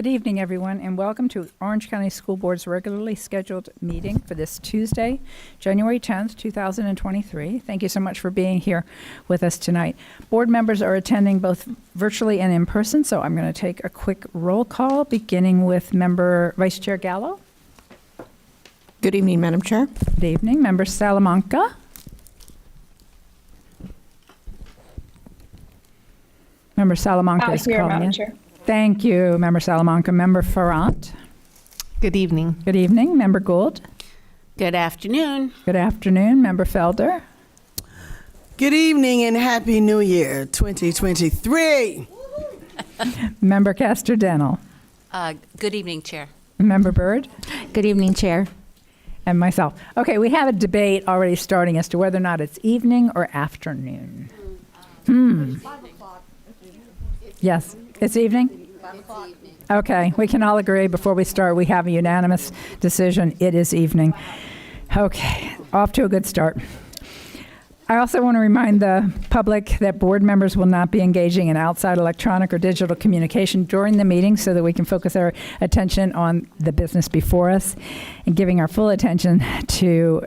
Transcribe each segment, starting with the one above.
Good evening, everyone, and welcome to Orange County School Board's regularly scheduled meeting for this Tuesday, January 10th, 2023. Thank you so much for being here with us tonight. Board members are attending both virtually and in person, so I'm going to take a quick roll call, beginning with Vice Chair Gallo. Good evening, Madam Chair. Good evening. Member Salamanca. Member Salamanca is here, calling Madam in. Chair. Thank you, Member Salamanca. Member Farrant. Good evening. Good evening. Member Gould. Good afternoon. Good afternoon. Member Felder. Good evening and Happy New Year 2023. Member Castor-Denel. Good evening, Chair. Member Byrd. Good evening, Chair. And myself. Okay, we have a debate already starting as to whether or not it's evening or afternoon. Yes, it's evening? Okay, we can all agree before we start. We have a unanimous decision. It is evening. Okay, off to a good start. I also want to remind the public that board members will not be engaging in outside electronic or digital communication during the meeting so that we can focus our attention on the business before us and giving our full attention to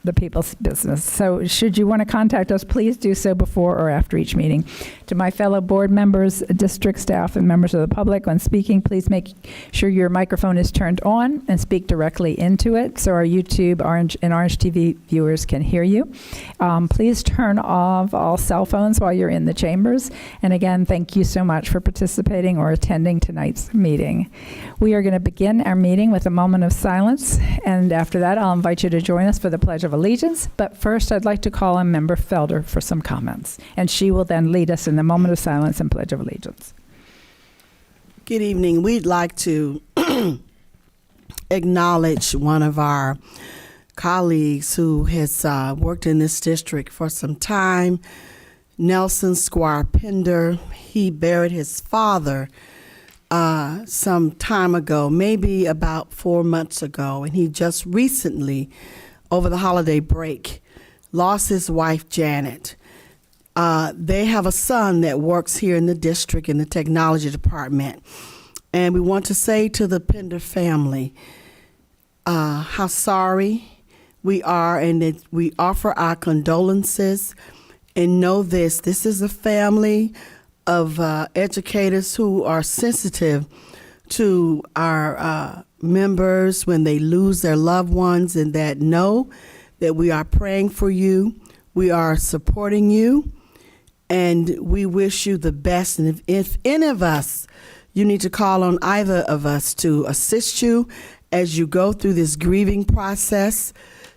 the people's business. So should you want to contact us, please do so before or after each meeting. To my fellow board members, district staff, and members of the public, when speaking, please make sure your microphone is turned on and speak directly into it so our YouTube and Orange TV viewers can hear you. Please turn off all cell phones while you're in the chambers. And again, thank you so much for participating or attending tonight's meeting. We are going to begin our meeting with a moment of silence, and after that, I'll invite you to join us for the Pledge of Allegiance. But first, I'd like to call on Member Felder for some comments, and she will then lead us in the moment of silence and Pledge of Allegiance. Good evening. We'd like to acknowledge one of our colleagues who has worked in this district for some time, Nelson Squire Pender. He buried his father some time ago, maybe about 4 months ago, and he just recently, over the holiday break, lost his wife, Janet. They have a son that works here in the district in the technology department. And we want to say to the Pender family how sorry we are, and that we offer our condolences. And know this is a family of educators who are sensitive to our members when they lose their loved ones, and that know that we are praying for you, we are supporting you, and we wish you the best. And if any of us, you need to call on either of us to assist you as you go through this grieving process,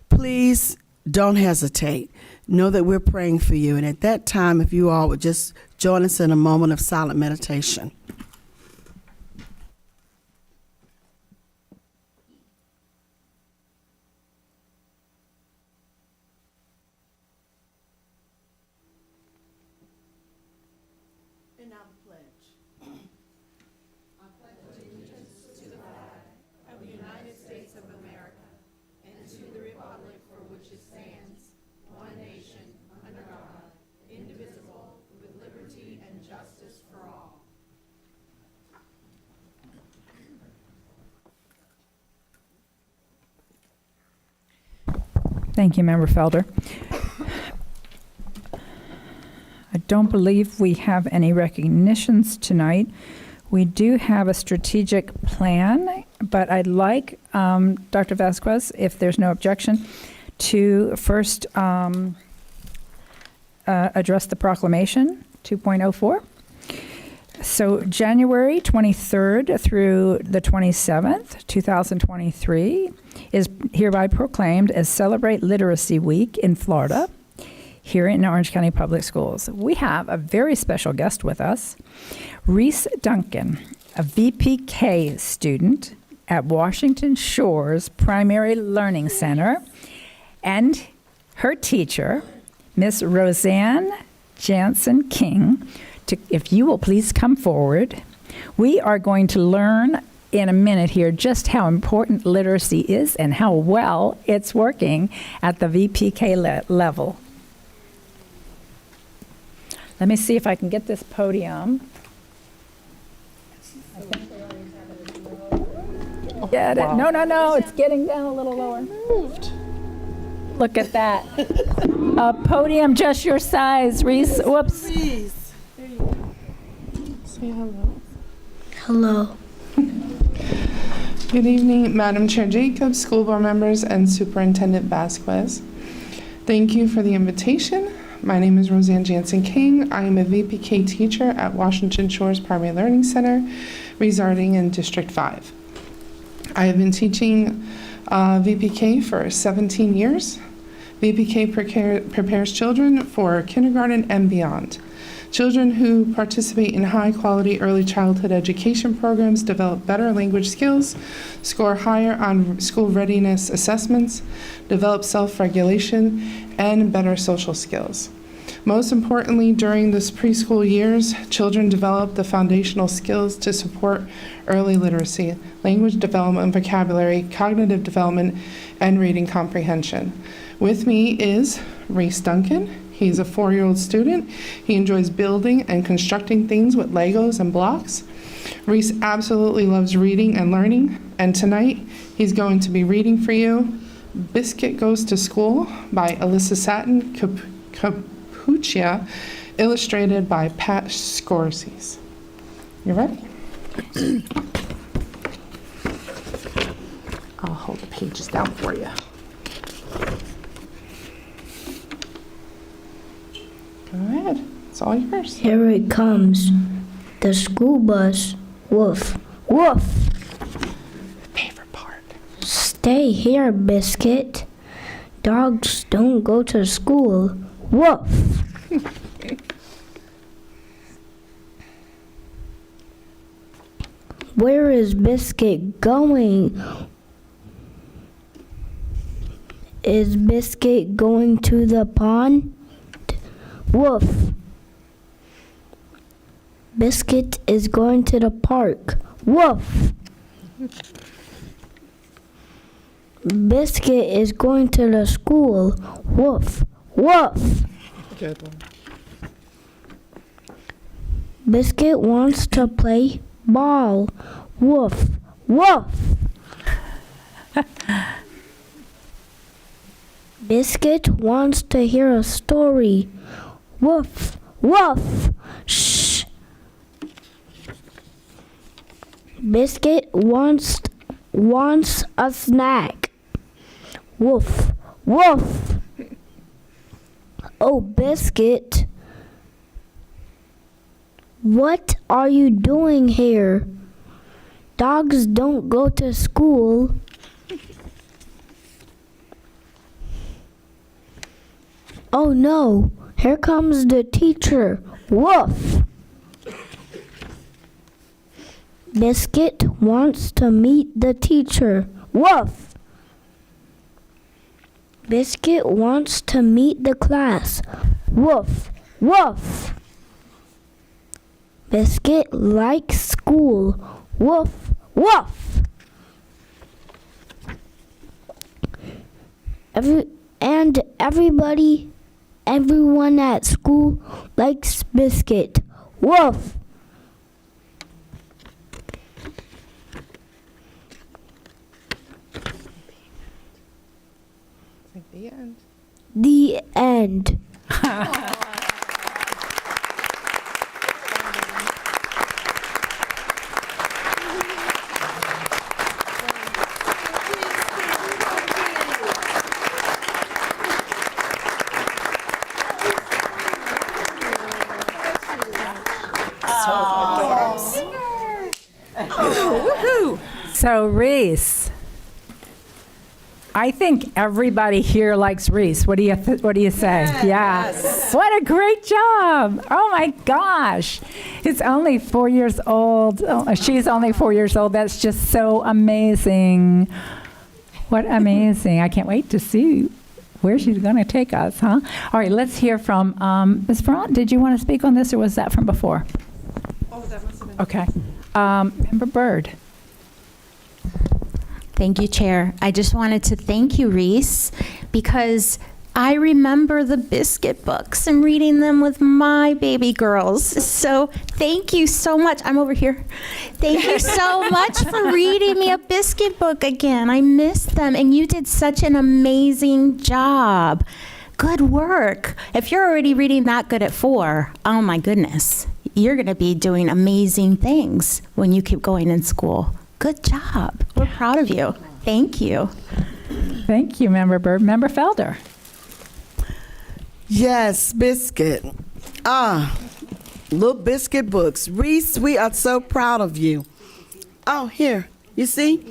please don't hesitate. Know that we're praying for you. And at that time, if you all would just join us in a moment of silent meditation. And now the pledge. I pledge allegiance to the flag of the United States of America and to the republic for which it stands, one nation, under God, indivisible, with liberty and justice for all. Thank you, Member Felder. I don't believe we have any recognitions tonight. We do have a strategic plan, but I'd like Dr. Vasquez, if there's no objection, to first address the proclamation 2.04. So January 23rd through the 27th, 2023 is hereby proclaimed as Celebrate Literacy Week in Florida, here in Orange County Public Schools. We have a very special guest with us, Reese Duncan, a VPK student at Washington Shores Primary Learning Center, and her teacher, Miss Roseanne Jansen King. If you will please come forward. We are going to learn in a minute here just how important literacy is and how well it's working at the VPK level. Let me see if I can get this podium. I think we already have Get it. No, it's getting down a little lower. Look at that. A podium just your size, Reese. Whoops. Say hello. Hello. Good evening, Madam Chair Jacobs, school board members, and Superintendent Vasquez. Thank you for the invitation. My name is Roseanne Jansen King. I am a VPK teacher at Washington Shores Primary Learning Center, residing in District 5. I have been teaching VPK for 17 years. VPK prepares children for kindergarten and beyond. Children who participate in high-quality early childhood education programs develop better language skills, score higher on school readiness assessments, develop self-regulation, and better social skills. Most importantly, during this preschool years, children develop the foundational skills to support early literacy, language development, vocabulary, cognitive development, and reading comprehension. With me is Reese Duncan. He's a 4-year-old student. He enjoys building and constructing things with Legos and blocks. Reese absolutely loves reading and learning, and tonight he's going to be reading for you Biscuit Goes to School by Alyssa Satin Capuccia, illustrated by Pat Scorsese. You ready? I'll hold the pages down for you. Go ahead. It's all yours. Here it comes. The school bus. Woof. Woof. Favorite part. Stay here, Biscuit. Dogs don't go to school. Woof. Where is Biscuit going? Is Biscuit going to the pond? Woof. Biscuit is going to the park. Woof. Biscuit is going to the school. Woof. Woof. Good one. Biscuit wants to play ball. Woof. Woof. Biscuit wants to hear a story. Woof. Woof. Shh. Biscuit wants a snack. Woof. Woof. Oh, Biscuit. What are you doing here? Dogs don't go to school. Oh no, here comes the teacher. Woof! Biscuit wants to meet the teacher. Woof! Biscuit wants to meet the class. Woof! Woof! Biscuit likes school. Woof! Woof! Everyone at school likes Biscuit. Woof! It's like the end. The end. So Reese, I think everybody here likes Reese. What do you say? Yes. What a great job! Oh my gosh, it's only 4 years old. Oh, she's only 4 years old. That's just so amazing. What amazing! I can't wait to see where she's going to take us, huh? All right, let's hear from Ms. Brant. Did you want to speak on this, or was that from before? Oh, that must have been. Okay. Member Byrd. Thank you, Chair. I just wanted to thank you, Reese, because I remember the biscuit books and reading them with my baby girls. So thank you so much. I'm over here. Thank you so much for reading me a biscuit book again. I missed them, and you did such an amazing job. Good work. If you're already reading that good at 4, oh my goodness, you're going to be doing amazing things when you keep going in school. Good job. We're proud of you. Thank you. Thank you, Member Byrd. Member Felder. Yes, biscuit. Little biscuit books. Reese, we are so proud of you. Oh, here, you see?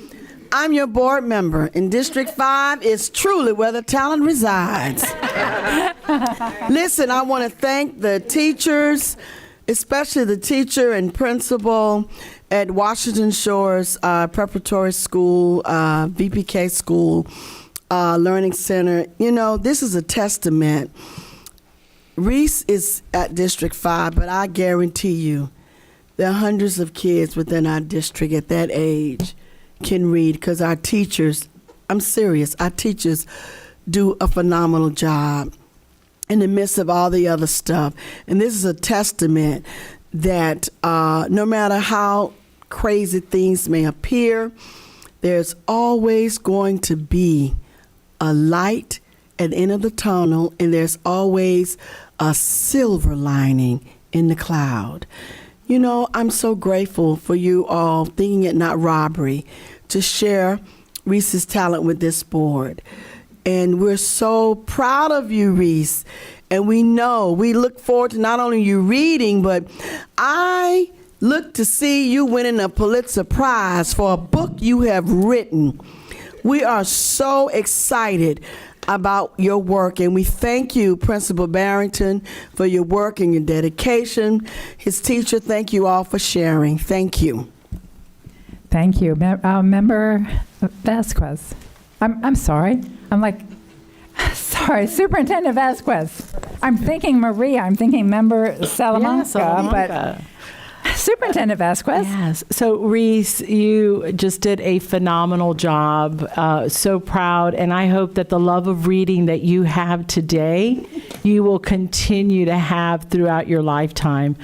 I'm your board member, and District 5 is truly where the talent resides. Listen, I want to thank the teachers, especially the teacher and principal at Washington Shores Preparatory School, VPK School, Learning Center. You know, this is a testament. Reese is at District 5, but I guarantee you there are hundreds of kids within our district at that age can read, because our teachers, I'm serious, our teachers do a phenomenal job in the midst of all the other stuff. And this is a testament that no matter how crazy things may appear, there's always going to be a light at the end of the tunnel, and there's always a silver lining in the cloud. You know, I'm so grateful for you all thinking it not robbery to share Reese's talent with this board. And we're so proud of you, Reese. And we look forward to not only you reading, but I look to see you winning a Pulitzer Prize for a book you have written. We are so excited about your work, and we thank you, Principal Barrington, for your work and your dedication. His teacher, thank you all for sharing. Thank you. Thank you. Member Vasquez. I'm sorry. I'm like, sorry, Superintendent Vasquez. I'm thinking Maria. I'm thinking Member Salamanca, but Superintendent Vasquez. Yes. So, Reese, you just did a phenomenal job. So proud. And I hope that the love of reading that you have today, you will continue to have throughout your lifetime.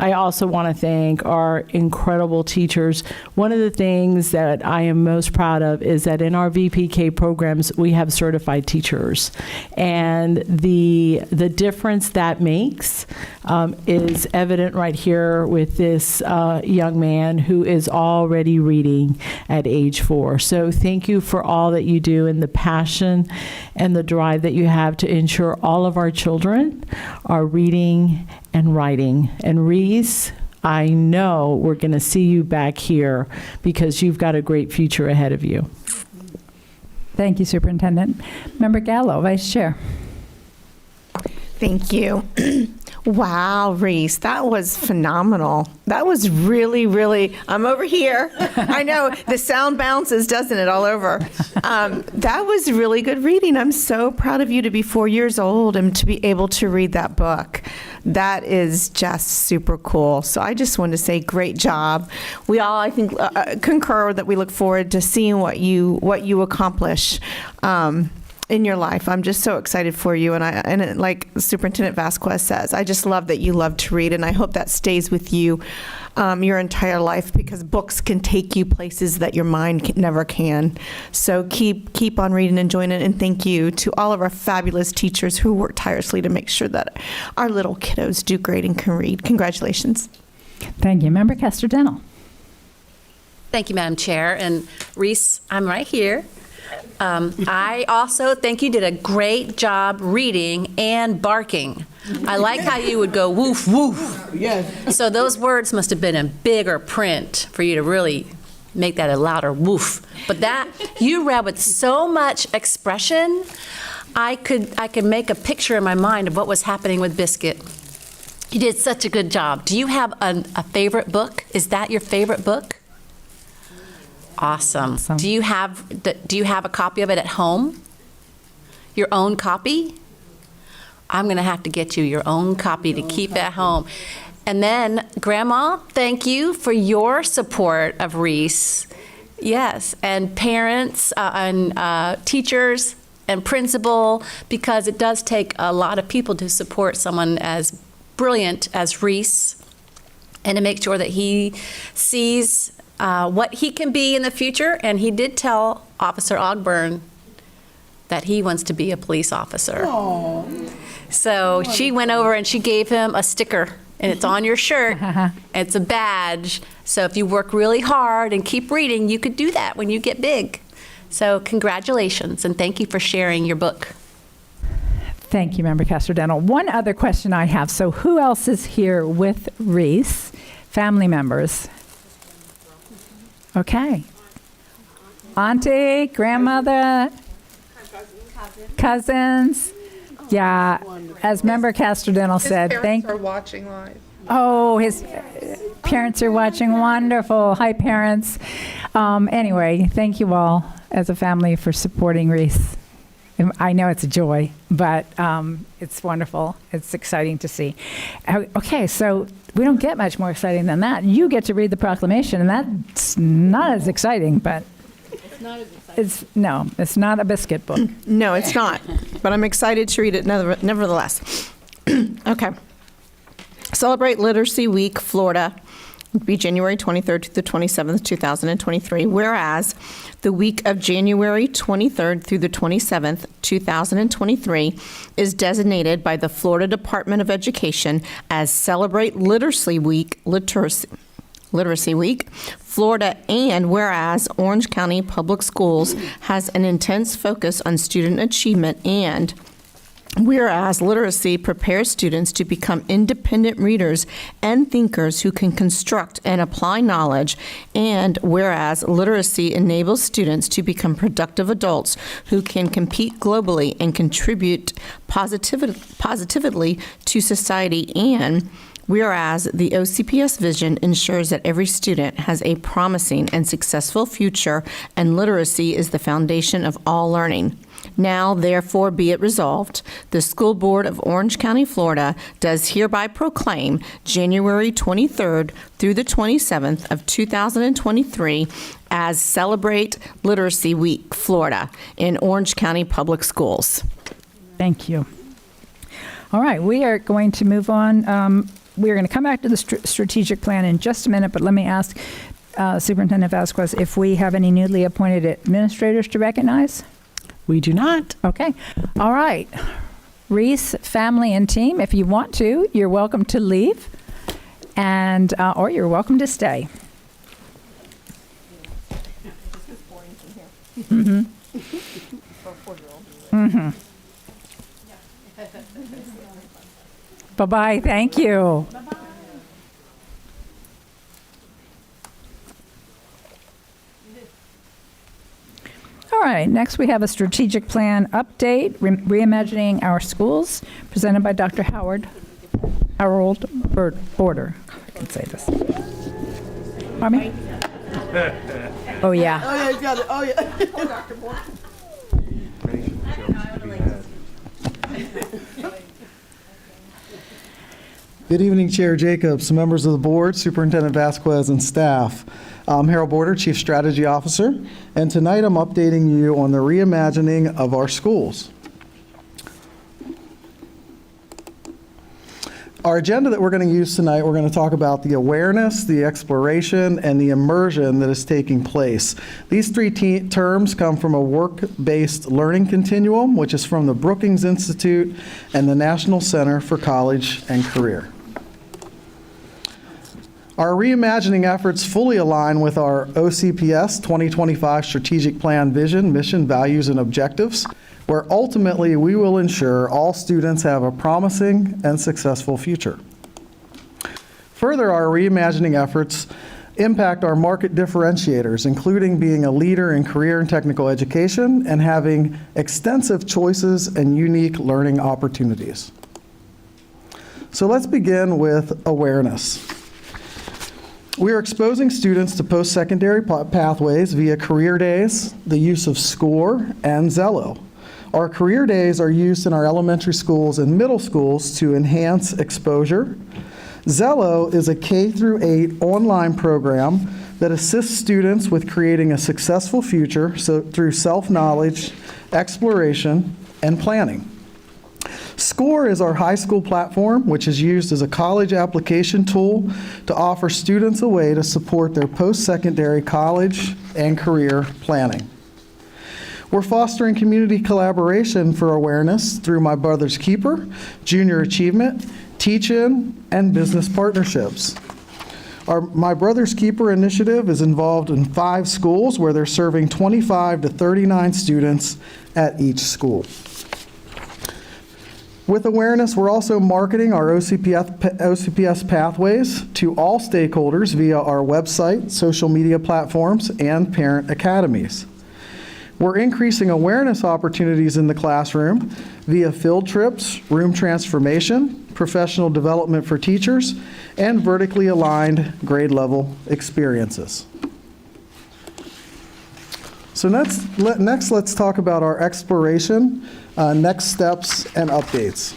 I also want to thank our incredible teachers. One of the things that I am most proud of is that in our VPK programs, we have certified teachers. And the difference that makes is evident right here with this young man who is already reading at age 4. So thank you for all that you do and the passion and the drive that you have to ensure all of our children are reading and writing. And Reese, I know we're going to see you back here because you've got a great future ahead of you. Thank you, Superintendent. Member Gallo, Vice Chair. Thank you. Wow, Reese, that was phenomenal. That was really, really, I'm over here. I know, the sound bounces, doesn't it, all over. That was really good reading. I'm so proud of you to be 4 years old and to be able to read that book. That is just super cool. So I just want to say great job. We all, I think, concur that we look forward to seeing what you accomplish in your life. I'm just so excited for you. And like Superintendent Vasquez says, I just love that you love to read, and I hope that stays with you your entire life, because books can take you places that your mind never can. So keep on reading and enjoying it, and thank you to all of our fabulous teachers who work tirelessly to make sure that our little kiddos do great and can read. Congratulations. Thank you. Member Castor-Dental. Thank you, Madam Chair. And Reese, I'm right here. I also think you did a great job reading and barking. I like how you would go woof, woof. Yes. So those words must have been in bigger print for you to really make that a louder woof. But that, you read with so much expression, I could make a picture in my mind of what was happening with Biscuit. You did such a good job. Do you have a favorite book? Is that your favorite book? Awesome. Do you have a copy of it at home? Your own copy? I'm going to have to get you your own copy to keep at home. And then, Grandma, thank you for your support of Reese. Yes, and parents and teachers and principal, because it does take a lot of people to support someone as brilliant as Reese, and to make sure that he sees what he can be in the future. And he did tell Officer Ogburn that he wants to be a police officer. So she went over and she gave him a sticker, and it's on your shirt. It's a badge. So if you work really hard and keep reading, you could do that when you get big. So congratulations, and thank you for sharing your book. Thank you, Member Castrodeno. One other question I have. So who else is here with Reese? Family members? Okay. Auntie, grandmother? Cousins? Yeah, as Member Castrodeno said, His parents are watching live. Oh, his parents are watching. Wonderful. Hi, parents. Anyway, thank you all as a family for supporting Reese. I know it's a joy, but it's wonderful. It's exciting to see. Okay, so we don't get much more exciting than that. You get to read the proclamation, and that's not as exciting, but it's not as exciting. It's not a biscuit book. No, it's not. But I'm excited to read it nevertheless. Okay. Celebrate Literacy Week, Florida. It'll be January 23rd to the 27th, 2023. Whereas the week of January 23rd through the 27th, 2023 is designated by the Florida Department of Education as Celebrate Literacy Week, Florida, and whereas Orange County Public Schools has an intense focus on student achievement, and whereas literacy prepares students to become independent readers and thinkers who can construct and apply knowledge, and whereas literacy enables students to become productive adults who can compete globally and contribute positively to society, and whereas the OCPS vision ensures that every student has a promising and successful future, and literacy is the foundation of all learning. Now, therefore, be it resolved, the School Board of Orange County, Florida does hereby proclaim January 23rd through the 27th of 2023 as Celebrate Literacy Week, Florida, in Orange County Public Schools. Thank you. All right, we are going to move on. We're going to come back to the strategic plan in just a minute, but let me ask Superintendent Vasquez if we have any newly appointed administrators to recognize. We do not. Okay. All right. Reese, family, and team, if you want to, you're welcome to leave, and or you're welcome to stay. Mm-hmm. Mm-hmm. Bye-bye. Thank you. Bye-bye. All right, next we have a strategic plan update, reimagining our schools, presented by Dr. Harold Border. I can say this. Army? Oh, yeah. Oh, yeah, you got it. Oh, yeah. Dr. Border. Good evening, Chair Jacobs, members of the board, Superintendent Vasquez, and staff. I'm Harold Border, Chief Strategy Officer, and tonight I'm updating you on the reimagining of our schools. Our agenda that we're going to use tonight, we're going to talk about the awareness, the exploration, and the immersion that is taking place. These three terms come from a work-based learning continuum, which is from the Brookings Institute and the National Center for College and Career. Our reimagining efforts fully align with our OCPS 2025 strategic plan vision, mission, values, and objectives, where ultimately we will ensure all students have a promising and successful future. Further, our reimagining efforts impact our market differentiators, including being a leader in career and technical education and having extensive choices and unique learning opportunities. So let's begin with awareness. We are exposing students to post-secondary pathways via career days, the use of SCORE, and Zello. Our career days are used in our elementary schools and middle schools to enhance exposure. Zello is a K-8 online program that assists students with creating a successful future through self-knowledge, exploration, and planning. SCORE is our high school platform, which is used as a college application tool to offer students a way to support their post-secondary college and career planning. We're fostering community collaboration for awareness through My Brother's Keeper, Junior Achievement, Teach-In, and business partnerships. Our My Brother's Keeper initiative is involved in 5 schools where they're serving 25 to 39 students at each school. With awareness, we're also marketing our OCPS pathways to all stakeholders via our website, social media platforms, and parent academies. We're increasing awareness opportunities in the classroom via field trips, room transformation, professional development for teachers, and vertically aligned grade level experiences. So next let's talk about our exploration, next steps, and updates.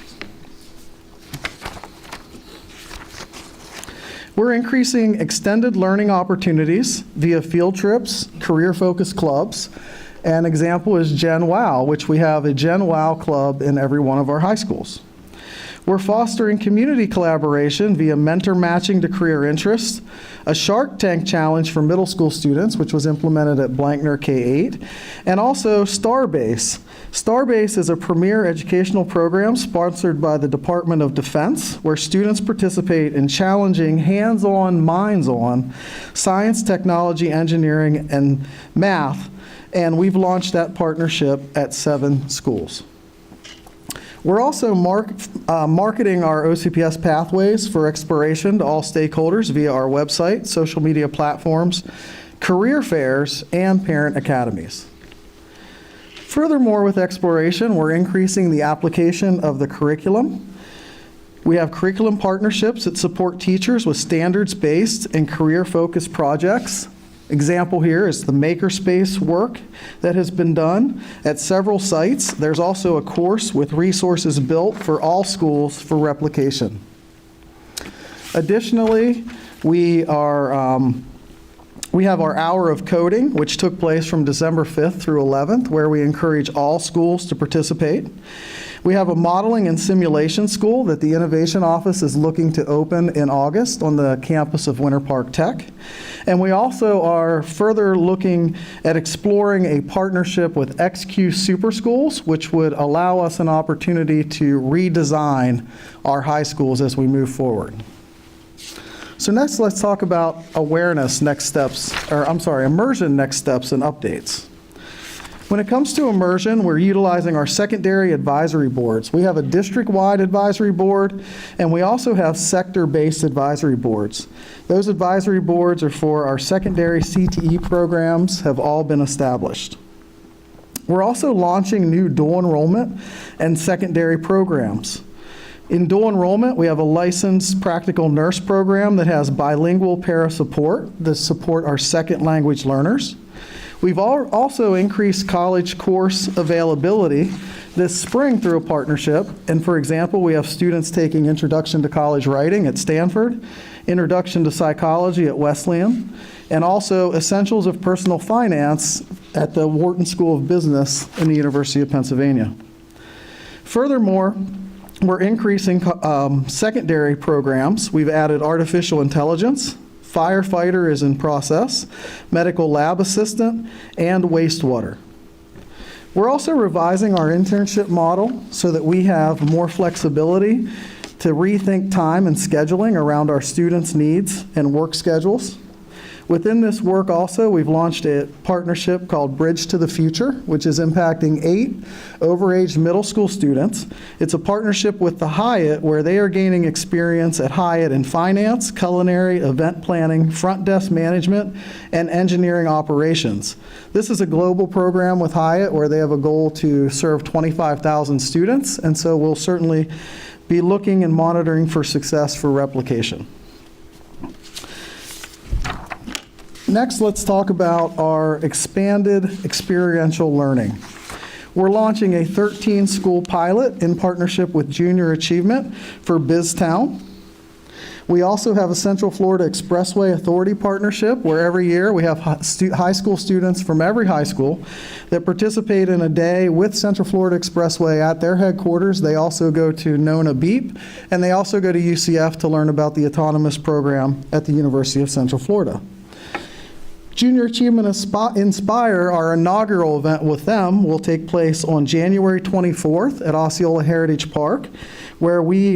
We're increasing extended learning opportunities via field trips, career-focused clubs. An example is Gen WOW, which we have a Gen WOW club in every one of our high schools. We're fostering community collaboration via mentor matching to career interests, a Shark Tank challenge for middle school students, which was implemented at Blankner K-8, and also Starbase. Starbase is a premier educational program sponsored by the Department of Defense, where students participate in challenging hands-on, minds-on science, technology, engineering, and math, and we've launched that partnership at 7 schools. We're also marketing our OCPS pathways for exploration to all stakeholders via our website, social media platforms, career fairs, and parent academies. Furthermore, with exploration, we're increasing the application of the curriculum. We have curriculum partnerships that support teachers with standards-based and career-focused projects. Example here is the makerspace work that has been done at several sites. There's also a course with resources built for all schools for replication. Additionally, we have our Hour of Coding, which took place from December 5th through 11th, where we encourage all schools to participate. We have a modeling and simulation school that the Innovation Office is looking to open in August on the campus of Winter Park Tech. And we also are further looking at exploring a partnership with XQ Super Schools, which would allow us an opportunity to redesign our high schools as we move forward. So next, let's talk about immersion next steps and updates. When it comes to immersion, we're utilizing our secondary advisory boards. We have a district-wide advisory board, and we also have sector-based advisory boards. Those advisory boards are for our secondary CTE programs, have all been established. We're also launching new dual enrollment and secondary programs. In dual enrollment, we have a licensed practical nurse program that has bilingual para support that support our second language learners. We've also increased college course availability this spring through a partnership. And for example, we have students taking Introduction to College Writing at Stanford, Introduction to Psychology at Wesleyan, and also Essentials of Personal Finance at the Wharton School of Business in the University of Pennsylvania. Furthermore, we're increasing secondary programs. We've added artificial intelligence, firefighter is in process, medical lab assistant, and wastewater. We're also revising our internship model so that we have more flexibility to rethink time and scheduling around our students' needs and work schedules. Within this work also, we've launched a partnership called Bridge to the Future, which is impacting 8 overage middle school students. It's a partnership with the Hyatt where they are gaining experience at Hyatt in finance, culinary, event planning, front desk management, and engineering operations. This is a global program with Hyatt where they have a goal to serve 25,000 students, and so we'll certainly be looking and monitoring for success for replication. Next, let's talk about our expanded experiential learning. We're launching a 13-school pilot in partnership with Junior Achievement for BizTown. We also have a Central Florida Expressway Authority partnership where every year we have high school students from every high school that participate in a day with Central Florida Expressway at their headquarters. They also go to Nona Beep, and they also go to UCF to learn about the autonomous program at the University of Central Florida. Junior Achievement Inspire, our inaugural event with them, will take place on January 24th at Osceola Heritage Park, where we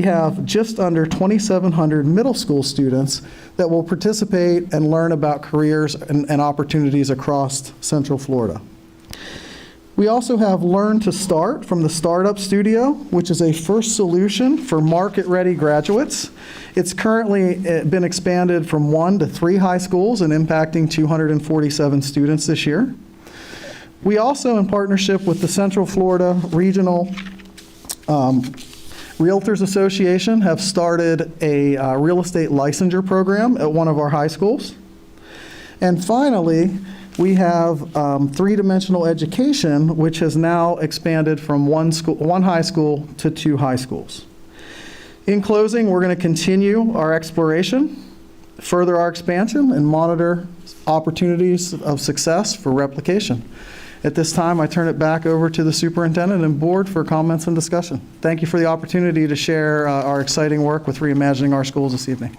have just under 2,700 middle school students that will participate and learn about careers and opportunities across Central Florida. We also have Learn to Start from the Startup Studio, which is a first solution for market-ready graduates. It's currently been expanded from 1 to 3 high schools and impacting 247 students this year. We also, in partnership with the Central Florida Regional Realtors Association, have started a real estate licensure program at one of our high schools. And finally, we have three-dimensional education, which has now expanded from one high school to 2 high schools. In closing, we're going to continue our exploration, further our expansion, and monitor opportunities of success for replication. At this time, I turn it back over to the superintendent and board for comments and discussion. Thank you for the opportunity to share our exciting work with reimagining our schools this evening.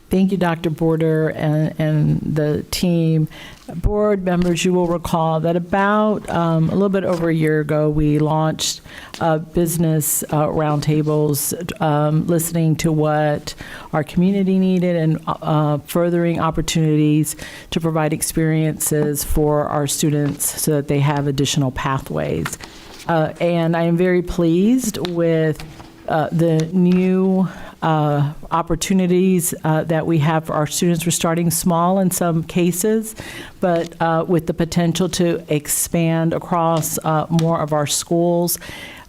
Thank you, Dr. Border and the team. Board members, you will recall that about a little bit over a year ago, we launched business roundtables, listening to what our community needed and furthering opportunities to provide experiences for our students so that they have additional pathways. And I am very pleased with the new opportunities that we have for our students. We're starting small in some cases, but with the potential to expand across more of our schools,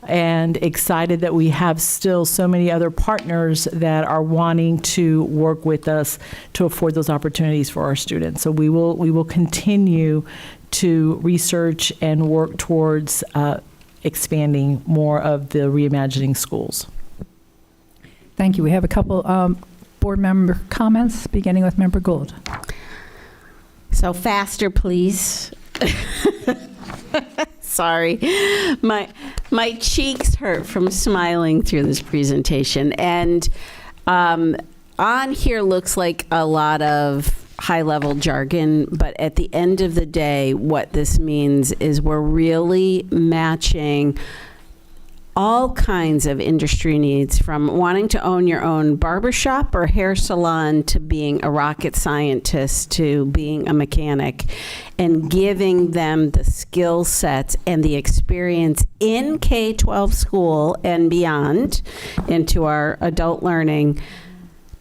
and excited that we have still so many other partners that are wanting to work with us to afford those opportunities for our students. So we will continue to research and work towards expanding more of the reimagining schools. Thank you. We have a couple board member comments, beginning with Member Gould. So faster, please. Sorry. My cheeks hurt from smiling through this presentation. And on here looks like a lot of high-level jargon, but at the end of the day, what this means is we're really matching all kinds of industry needs, from wanting to own your own barbershop or hair salon to being a rocket scientist to being a mechanic, and giving them the skill sets and the experience in K-12 school and beyond into our adult learning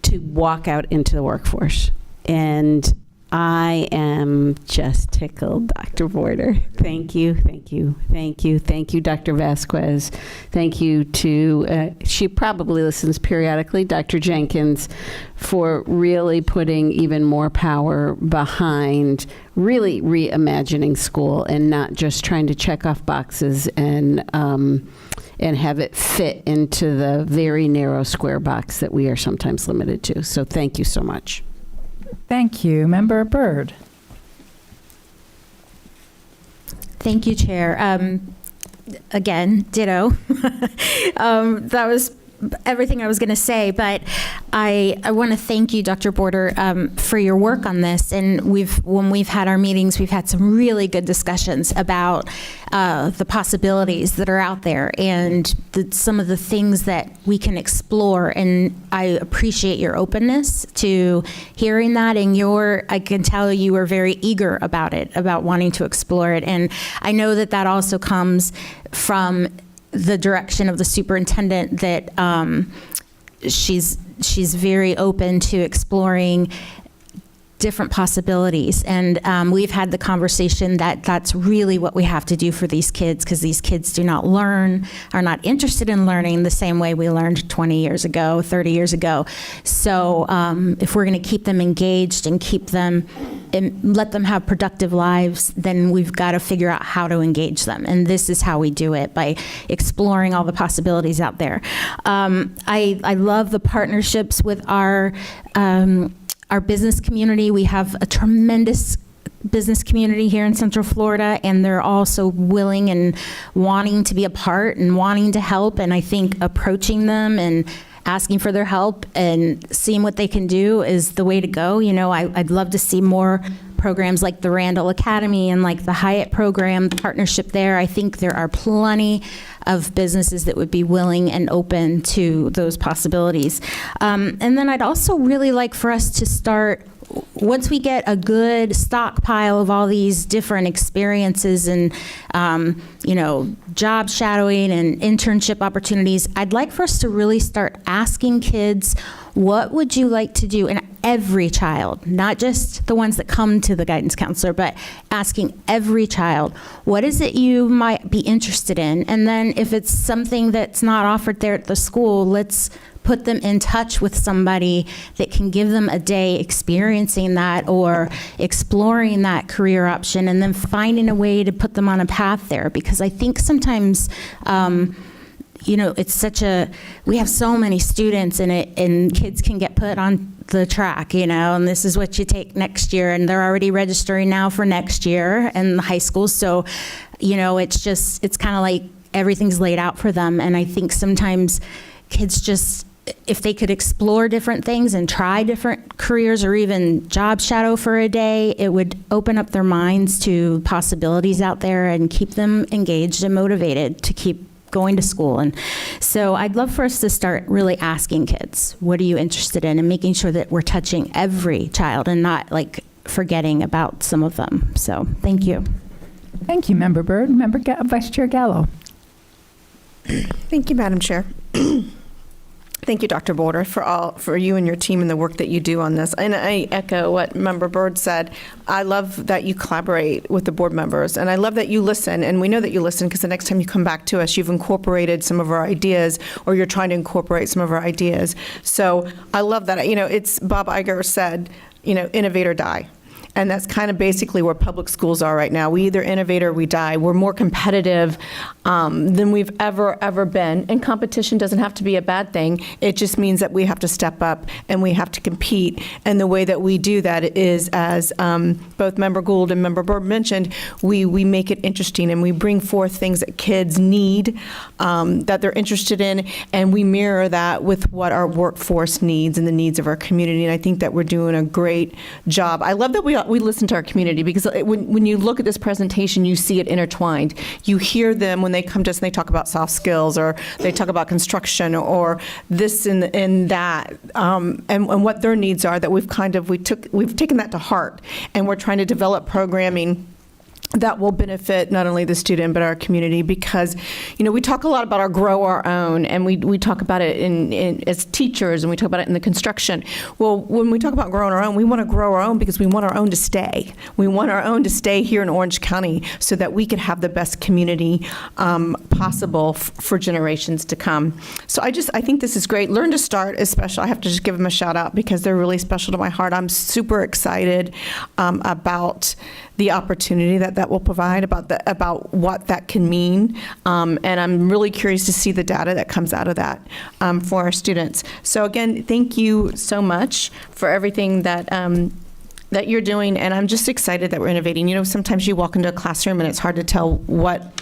to walk out into the workforce. And I am just tickled, Dr. Border. Thank you, thank you, thank you, thank you, Dr. Vasquez. Thank you to, she probably listens periodically, Dr. Jenkins, for really putting even more power behind really reimagining school and not just trying to check off boxes and have it fit into the very narrow square box that we are sometimes limited to. So thank you so much. Thank you. Member Byrd. Thank you, Chair. Again, ditto. That was everything I was going to say, but I want to thank you, Dr. Border, for your work on this. And when we've had our meetings, we've had some really good discussions about the possibilities that are out there and some of the things that we can explore. And I appreciate your openness to hearing that. And I can tell you are very eager about it, about wanting to explore it. And I know that that also comes from the direction of the superintendent, that she's very open to exploring different possibilities. And we've had the conversation that that's really what we have to do for these kids, because these kids do not learn, are not interested in learning the same way we learned 20 years ago, 30 years ago. So if we're going to keep them engaged and keep them and let them have productive lives, then we've got to figure out how to engage them. And this is how we do it, by exploring all the possibilities out there. I love the partnerships with our business community. We have a tremendous business community here in Central Florida, and they're all so willing and wanting to be a part and wanting to help. And I think approaching them and asking for their help and seeing what they can do is the way to go. You know, I'd love to see more programs like the Randall Academy and like the Hyatt program, the partnership there. I think there are plenty of businesses that would be willing and open to those possibilities. And then I'd also really like for us to start, once we get a good stockpile of all these different experiences and, you know, job shadowing and internship opportunities, I'd like for us to really start asking kids, what would you like to do? And every child, not just the ones that come to the guidance counselor, but asking every child, what is it you might be interested in? And then if it's something that's not offered there at the school, let's put them in touch with somebody that can give them a day experiencing that or exploring that career option, and then finding a way to put them on a path there. Because I think sometimes, you know, it's we have so many students and kids can get put on the track, you know, and this is what you take next year, and they're already registering now for next year in high school. So, you know, it's kind of like everything's laid out for them. And I think sometimes kids just, if they could explore different things and try different careers or even job shadow for a day, it would open up their minds to possibilities out there and keep them engaged and motivated to keep going to school. And so I'd love for us to start really asking kids, what are you interested in, and making sure that we're touching every child and not like forgetting about some of them. So thank you. Thank you, Member Byrd. Vice Chair Gallo. Thank you, Madam Chair. Thank you, Dr. Boulder, for you and your team and the work that you do on this. And I echo what Member Byrd said. I love that you collaborate with the board members, and I love that you listen. And we know that you listen because the next time you come back to us, you've incorporated some of our ideas, or you're trying to incorporate some of our ideas. So I love that. You know, it's Bob Iger said, you know, innovate or die. And that's kind of basically where public schools are right now. We either innovate or we die. We're more competitive than we've ever been. And competition doesn't have to be a bad thing. It just means that we have to step up and we have to compete. And the way that we do that is, as both Member Gould and Member Byrd mentioned, we make it interesting and we bring forth things that kids need, that they're interested in, and we mirror that with what our workforce needs and the needs of our community. And I think that we're doing a great job. I love that we listen to our community, because when you look at this presentation, you see it intertwined. You hear them when they come to us and they talk about soft skills, or they talk about construction, or this and that, and what their needs are. That we've taken that to heart, and we're trying to develop programming that will benefit not only the student but our community. Because, you know, we talk a lot about our grow our own, and we talk about it in as teachers, and we talk about it in the construction. Well, when we talk about growing our own, we want to grow our own because we want our own to stay. We want our own to stay here in Orange County so that we could have the best community possible for generations to come. So I think this is great. Learn to Start is special. I have to just give them a shout out because they're really special to my heart. I'm super excited about the opportunity that will provide, about what that can mean, and I'm really curious to see the data that comes out of that for our students. So again, thank you so much for everything that you're doing, and I'm just excited that we're innovating. You know, sometimes you walk into a classroom and it's hard to tell what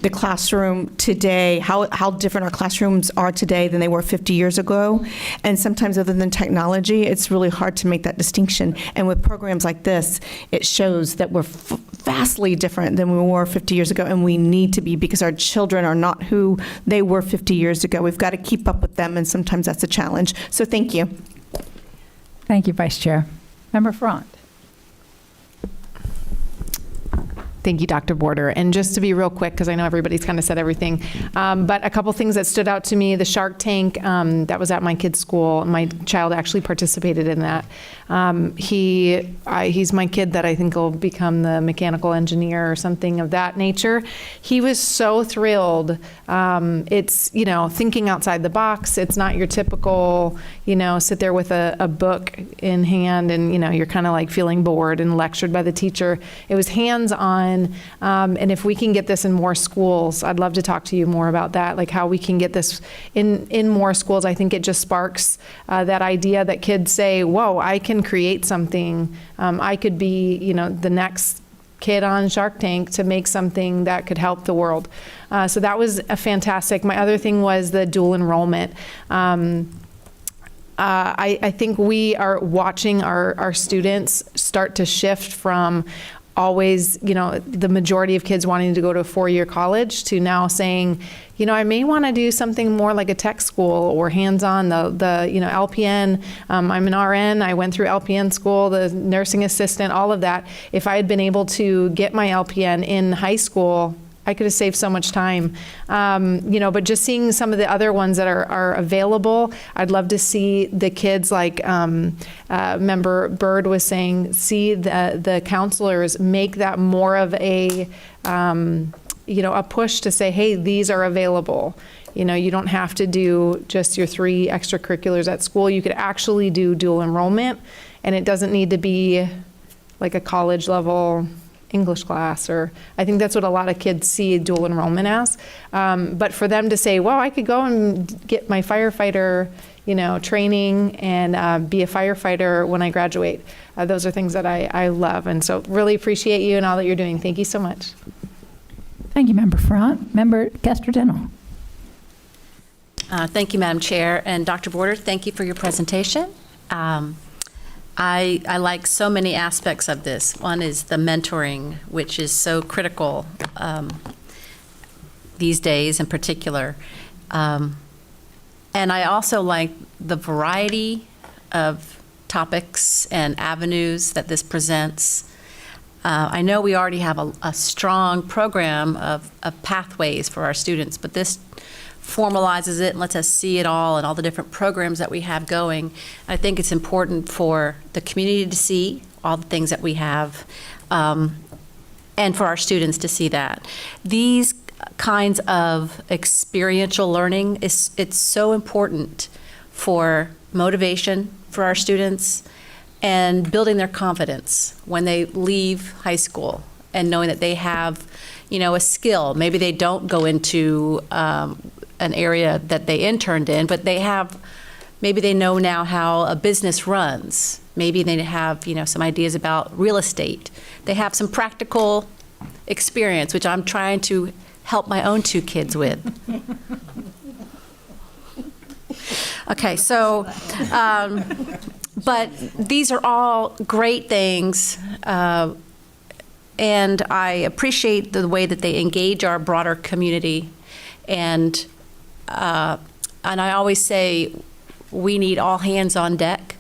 the classroom today, how different our classrooms are today than they were 50 years ago. And sometimes, other than technology, it's really hard to make that distinction. And with programs like this, it shows that we're vastly different than we were 50 years ago, and we need to be, because our children are not who they were 50 years ago. We've got to keep up with them, and sometimes that's a challenge. So thank you. Thank you, Vice Chair. Member Front. Thank you, Dr. Border. And just to be real quick, because I know everybody's kind of said everything, but a couple things that stood out to me, the Shark Tank, that was at my kid's school. My child actually participated in that. He's my kid that I think will become the mechanical engineer or something of that nature. He was so thrilled. It's, thinking outside the box. It's not your typical, sit there with a book in hand and, you're kind of like feeling bored and lectured by the teacher. It was hands-on. And if we can get this in more schools, I'd love to talk to you more about that, like how we can get this in more schools. I think it just sparks that idea that kids say, whoa, I can create something. I could be, the next kid on Shark Tank to make something that could help the world. So that was a fantastic. My other thing was the dual enrollment. I think we are watching our students start to shift from always, the majority of kids wanting to go to a 4-year college to now saying, I may want to do something more like a tech school or hands-on, the LPN. I'm an RN. I went through LPN school, the nursing assistant, all of that. If I had been able to get my LPN in high school, I could have saved so much time. But just seeing some of the other ones that are available, I'd love to see the kids, like Member Bird was saying, see the counselors make that more of a push to say, hey, these are available. You don't have to do just your 3 extracurriculars at school. You could actually do dual enrollment, and it doesn't need to be like a college level English class, or I think that's what a lot of kids see dual enrollment as. But for them to say, well, I could go and get my firefighter, training and be a firefighter when I graduate. Those are things that I love. And so really appreciate you and all that you're doing. Thank you so much. Thank you, Member Front. Member Castrodino. Thank you, Madam Chair. And Dr. Border, thank you for your presentation. I like so many aspects of this. One is the mentoring, which is so critical these days in particular. And I also like the variety of topics and avenues that this presents. I know we already have a strong program of pathways for our students, but this formalizes it and lets us see it all and all the different programs that we have going. I think it's important for the community to see all the things that we have, and for our students to see that. These kinds of experiential learning, it's so important for motivation for our students and building their confidence when they leave high school and knowing that they have, a skill. Maybe they don't go into an area that they interned in, but maybe they know now how a business runs. Maybe they have, some ideas about real estate. They have some practical experience, which I'm trying to help my own 2 kids with. Okay, so, but these are all great things, and I appreciate the way that they engage our broader community. And I always say we need all hands on deck,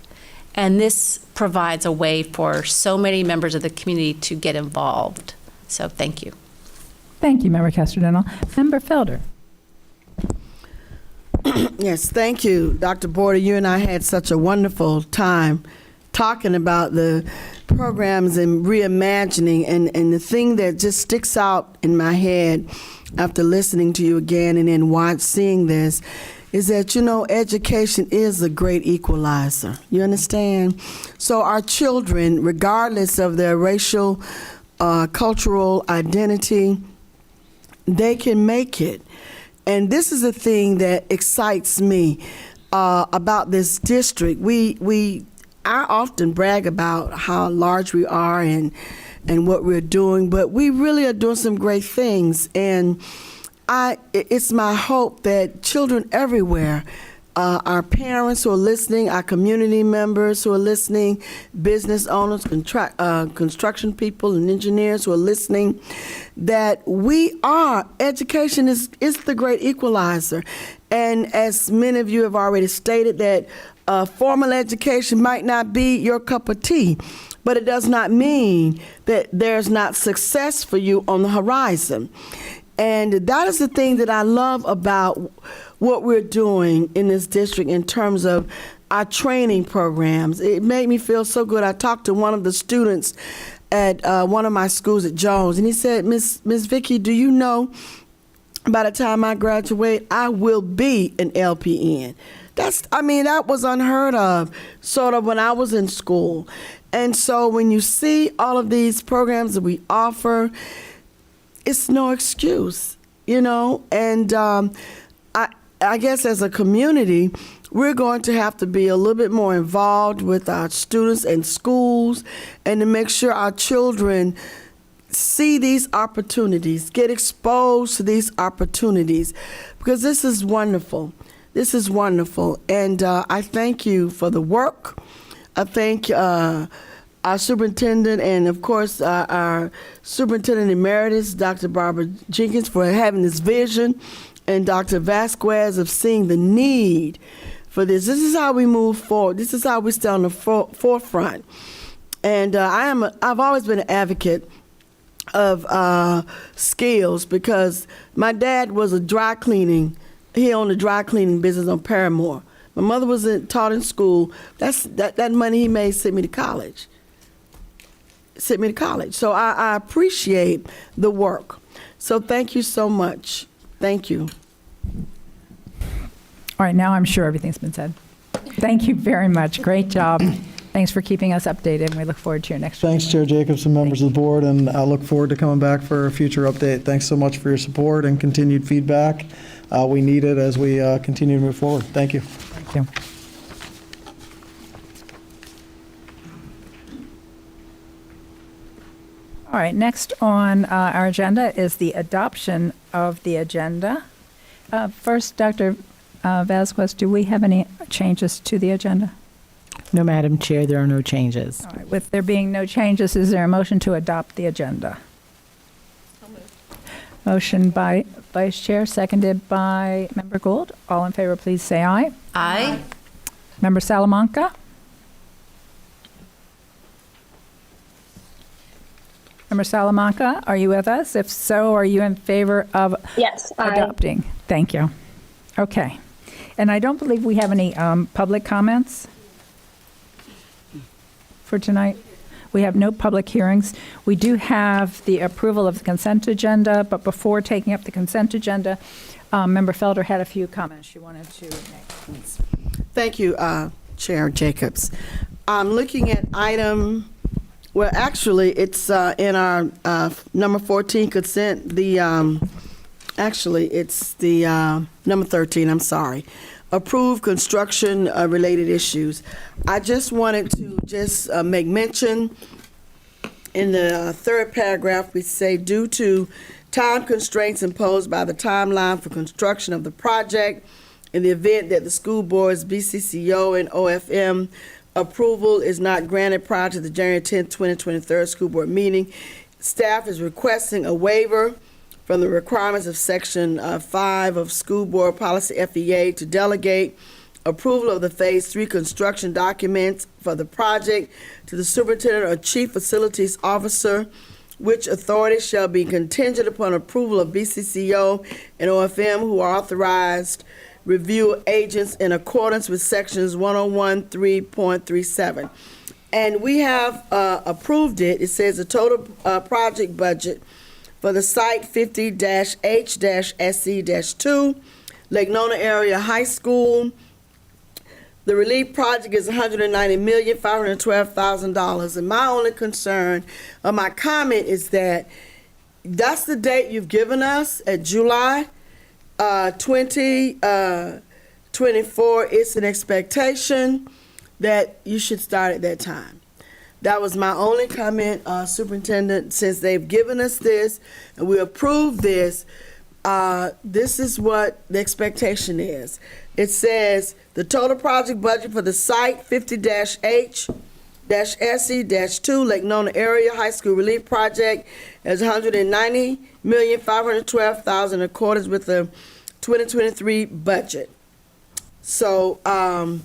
and this provides a way for so many members of the community to get involved. So thank you. Thank you, Member Castrodino. Member Felder. Yes, thank you, Dr. Border. You and I had such a wonderful time talking about the programs and reimagining, and the thing that just sticks out in my head after listening to you again and then seeing this is that, education is a great equalizer. You understand? So our children, regardless of their racial, cultural identity, they can make it. And this is a thing that excites me about this district. I often brag about how large we are and what we're doing, but we really are doing some great things. And it's my hope that children everywhere, our parents who are listening, our community members who are listening, business owners, construction people and engineers who are listening, that education is the great equalizer. And as many of you have already stated, that formal education might not be your cup of tea, but it does not mean that there's not success for you on the horizon. And that is the thing that I love about what we're doing in this district in terms of our training programs. It made me feel so good. I talked to one of the students at one of my schools at Jones, and he said, Miss Vicky, do you know by the time I graduate, I will be an LPN? That was unheard of, sort of, when I was in school. And so when you see all of these programs that we offer, it's no excuse, and I guess as a community, we're going to have to be a little bit more involved with our students and schools, and to make sure our children see these opportunities, get exposed to these opportunities, because this is wonderful. This is wonderful. And I thank you for the work. I thank our superintendent and, of course, our superintendent emeritus, Dr. Barbara Jenkins, for having this vision, and Dr. Vasquez of seeing the need for this. This is how we move forward. This is how we stay on the forefront. And I've always been an advocate of skills, because my dad was he owned a dry cleaning business on Paramore. My mother was taught in school. That money he made sent me to college. So I appreciate the work. So thank you so much. Thank you. All right, now I'm sure everything's been said. Thank you very much. Great job. Thanks for keeping us updated, and we look forward to your next Thanks, Chair Jacobs and members of the board, and I look forward to coming back for a future update. Thanks so much for your support and continued feedback. We need it as we continue to move forward. Thank you. Thank you. All right, next on our agenda is the adoption of the agenda. First, Dr. Vasquez, do we have any changes to the agenda? No, Madam Chair, there are no changes. All right, with there being no changes, is there a motion to adopt the agenda? Motion by Vice Chair, seconded by Member Gould. All in favor, please say aye. Aye. Member Salamanca? Member Salamanca, are you with us? If so, are you in favor of adopting? Thank you. Okay. And I don't believe we have any public comments for tonight. We have no public hearings. We do have the approval of the consent agenda, but before taking up the consent agenda, Member Felder had a few comments she wanted to make. Thank you, Chair Jacobs. I'm looking at item, well, actually, it's in our number 14 consent, it's the number 13, I'm sorry. Approved construction related issues. I just wanted to make mention in the third paragraph, we say, due to time constraints imposed by the timeline for construction of the project, in the event that the school board's BCCO and OFM approval is not granted prior to the January 10, 2023 school board meeting, staff is requesting a waiver from the requirements of Section 5 of School Board Policy FEA to delegate approval of the Phase 3 construction documents for the project to the superintendent or chief facilities officer, which authority shall be contingent upon approval of BCCO and OFM, who are authorized review agents in accordance with Sections 101(3.37). And we have approved it. It says the total project budget for the site 50-H-SC-2, Lake Nona Area High School. The relief project is $190,512,000. And my only concern, or my comment, is that that's the date you've given us at July 2024. It's an expectation that you should start at that time. That was my only comment, Superintendent. Since they've given us this and we approved this, this is what the expectation is. It says the total project budget for the site 50-H-SC-2 Lake Nona Area High School Relief Project is $190,512,000 in accordance with the 2023 budget. So, and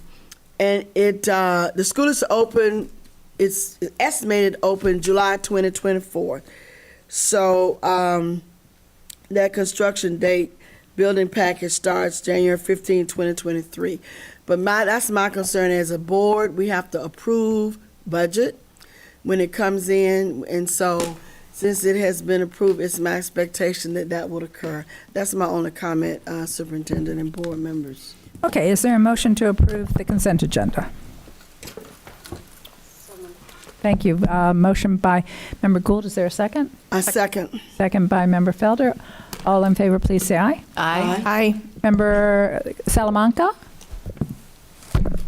the school is open it's estimated to open July 2024. So that construction date, building package starts January 15, 2023. But that's my concern as a board. We have to approve budget when it comes in. And so since it has been approved, it's my expectation that that would occur. That's my only comment, Superintendent and board members. Okay, is there a motion to approve the consent agenda? Thank you. Motion by Member Gould. Is there a second? A second. Second by Member Felder. All in favor, please say aye. Aye. Aye. Member Salamanca?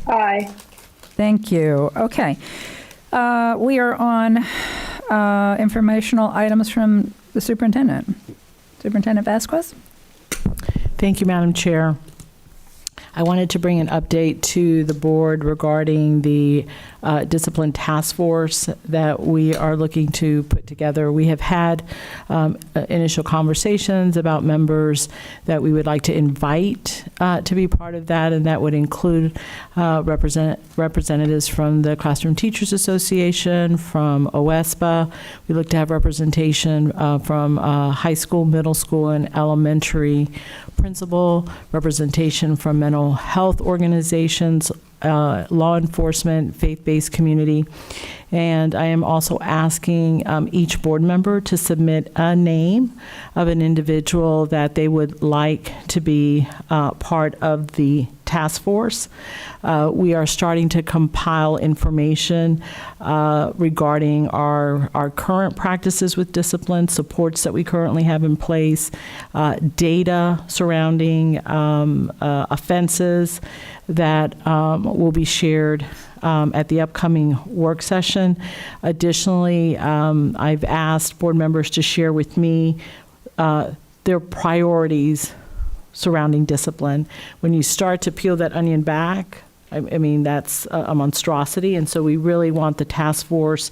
Aye. Thank you. Okay. We are on informational items from the superintendent. Superintendent Vasquez? Thank you, Madam Chair. I wanted to bring an update to the board regarding the discipline task force that we are looking to put together. We have had initial conversations about members that we would like to invite to be part of that, and that would include representatives from the Classroom Teachers Association, from OSPA. We look to have representation from high school, middle school, and elementary principal, representation from mental health organizations, law enforcement, faith-based community. And I am also asking each board member to submit a name of an individual that they would like to be part of the task force. We are starting to compile information regarding our current practices with discipline, supports that we currently have in place, data surrounding offenses that will be shared at the upcoming work session. Additionally, I've asked board members to share with me their priorities surrounding discipline. When you start to peel that onion back, I mean, that's a monstrosity. And so we really want the task force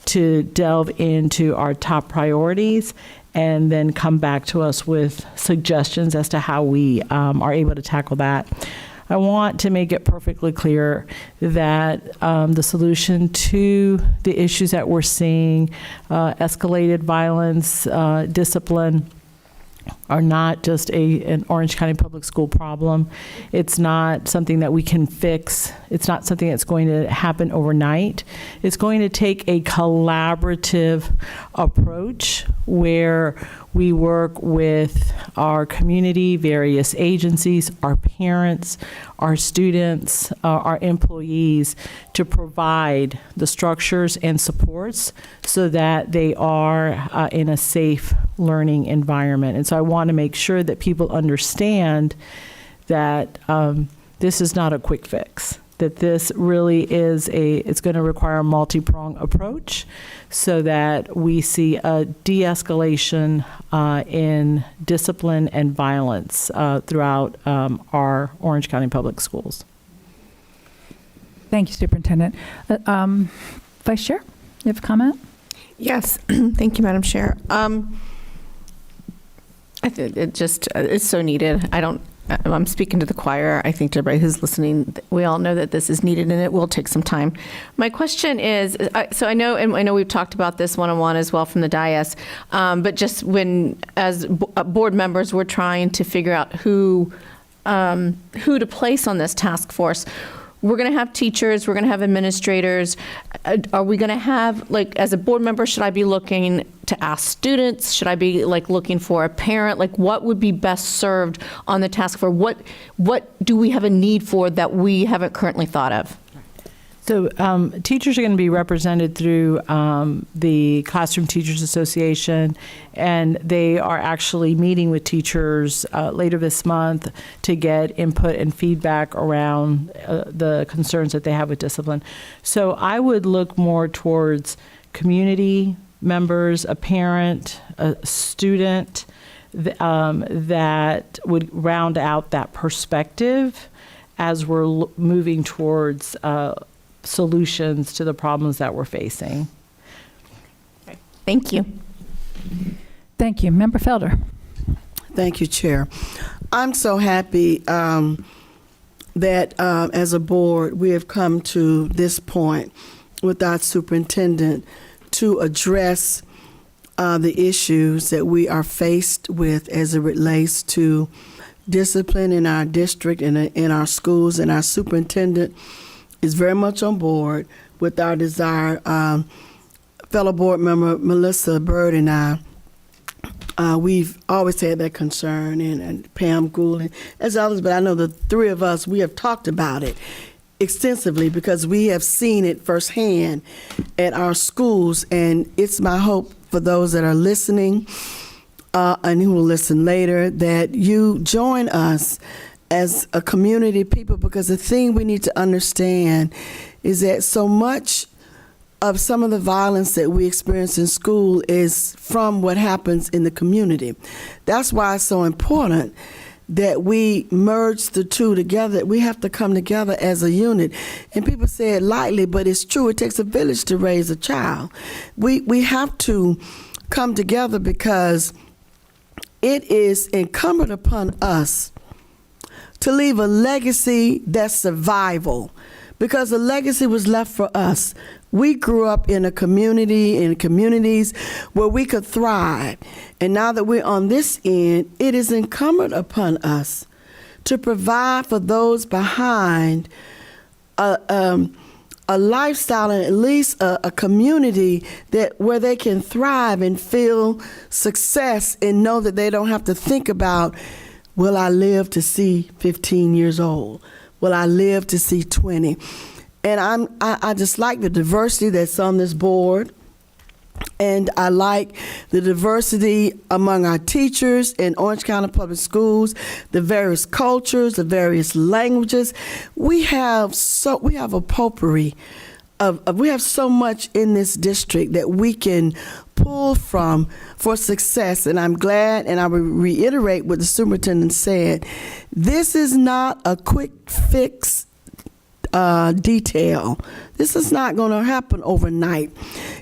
to delve into our top priorities and then come back to us with suggestions as to how we are able to tackle that. I want to make it perfectly clear that the solution to the issues that we're seeing, escalated violence, discipline, are not just an Orange County Public School problem. It's not something that we can fix. It's not something that's going to happen overnight. It's going to take a collaborative approach where we work with our community, various agencies, our parents, our students, our employees to provide the structures and supports so that they are in a safe learning environment. And so I want to make sure that people understand that this is not a quick fix, that this really is it's going to require a multi-pronged approach so that we see a de-escalation in discipline and violence throughout our Orange County Public Schools. Thank you, Superintendent. Vice Chair, you have a comment? Yes, thank you, Madam Chair. I think it just it's so needed. I'm speaking to the choir. I think to everybody who's listening, we all know that this is needed and it will take some time. My question is, so I know we've talked about this one-on-one as well from the dais, but just when, as board members, we're trying to figure out who to place on this task force. We're going to have teachers, we're going to have administrators. Are we going to have, like, as a board member, should I be looking to ask students? Should I be looking for a parent? What would be best served on the task force? What do we have a need for that we haven't currently thought of? So teachers are going to be represented through the Classroom Teachers Association, and they are actually meeting with teachers later this month to get input and feedback around the concerns that they have with discipline. So I would look more towards community members, a parent, a student, that would round out that perspective as we're moving towards solutions to the problems that we're facing. Thank you. Thank you. Member Felder. Thank you, Chair. I'm so happy that as a board we have come to this point with our superintendent to address the issues that we are faced with as it relates to discipline in our district and in our schools. And our superintendent is very much on board with our desire. Fellow board member Melissa Bird and I, we've always had that concern, and Pam Gould as others, but I know the three of us, we have talked about it extensively because we have seen it firsthand at our schools. And it's my hope for those that are listening and who will listen later that you join us as a community of people, because the thing we need to understand is that so much of some of the violence that we experience in school is from what happens in the community. That's why it's so important that we merge the two together. We have to come together as a unit. And people say it lightly, but it's true. It takes a village to raise a child. We have to come together because it is incumbent upon us to leave a legacy that's survival, because the legacy was left for us. We grew up in a community, in communities where we could thrive. And now that we're on this end, it is incumbent upon us to provide for those behind a lifestyle and at least a community that where they can thrive and feel success and know that they don't have to think about, will I live to see 15 years old? Will I live to see 20? And I just like the diversity that's on this board. And I like the diversity among our teachers in Orange County Public Schools, the various cultures, the various languages. We have a potpourri we have so much in this district that we can pull from for success. And I'm glad, and I will reiterate what the superintendent said. This is not a quick fix detail. This is not going to happen overnight.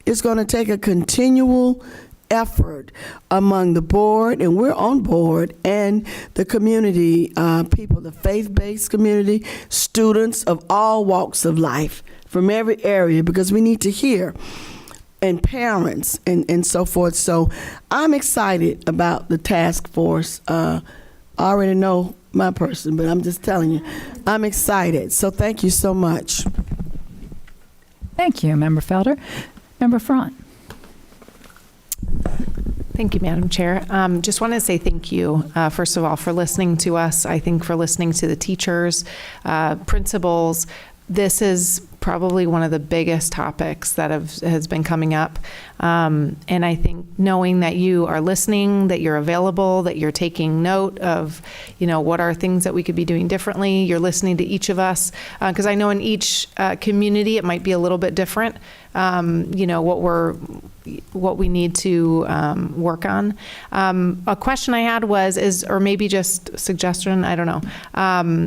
It's going to take a continual effort among the board, and we're on board, and the community people, the faith-based community, students of all walks of life from every area, because we need to hear, and parents and so forth. So I'm excited about the task force. I already know my person, but I'm just telling you, I'm excited. So thank you so much. Thank you, Member Felder. Member Front. Thank you, Madam Chair. Just want to say thank you, first of all, for listening to us. I think for listening to the teachers, principals. This is probably one of the biggest topics that has been coming up. And I think knowing that you are listening, that you're available, that you're taking note of, what are things that we could be doing differently. You're listening to each of us, because I know in each community it might be a little bit different. What we need to work on. A question I had was, or maybe just a suggestion, I don't know.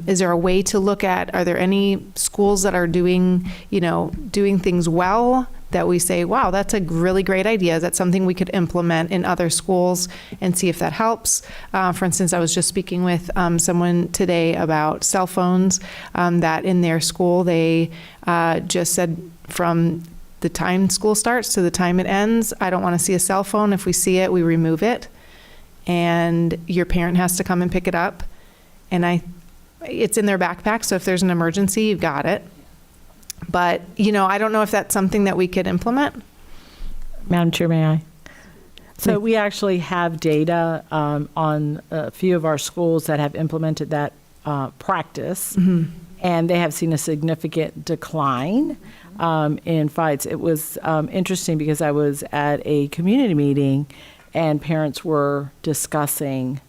Is there a way to look at, are there any schools that are doing things well that we say, wow, that's a really great idea. Is that something we could implement in other schools and see if that helps? For instance, I was just speaking with someone today about cell phones, that in their school, they just said from the time school starts to the time it ends, I don't want to see a cell phone. If we see it, we remove it. And your parent has to come and pick it up. And it's in their backpack, so if there's an emergency, you've got it. But, I don't know if that's something that we could implement. Madam Chair, may I? So we actually have data on a few of our schools that have implemented that practice, and they have seen a significant decline in fights. It was interesting because I was at a community meeting and parents were discussing,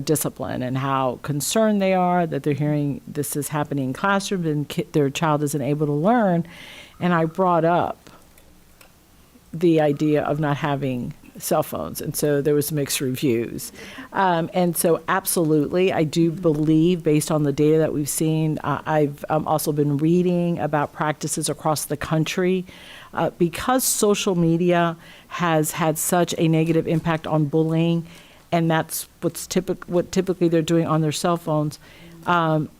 discipline and how concerned they are that they're hearing this is happening in classrooms and their child isn't able to learn. And I brought up the idea of not having cell phones. And so there was mixed reviews. And so absolutely, I do believe, based on the data that we've seen, I've also been reading about practices across the country. Because social media has had such a negative impact on bullying, and that's what typically they're doing on their cell phones,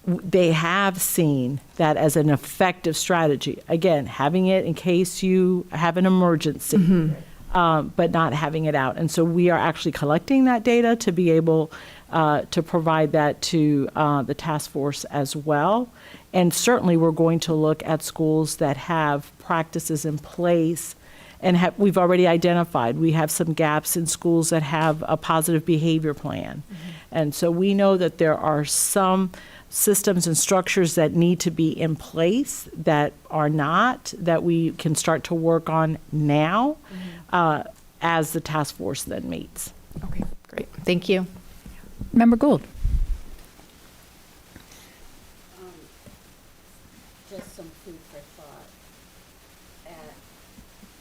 They have seen that as an effective strategy. Again, having it in case you have an emergency, but not having it out. And so we are actually collecting that data to be able to provide that to the task force as well. And certainly we're going to look at schools that have practices in place and we've already identified, we have some gaps in schools that have a positive behavior plan. And so we know that there are some systems and structures that need to be in place that are not, that we can start to work on now as the task force then meets. Okay, great. Thank you. Member Gould. Just some food for thought.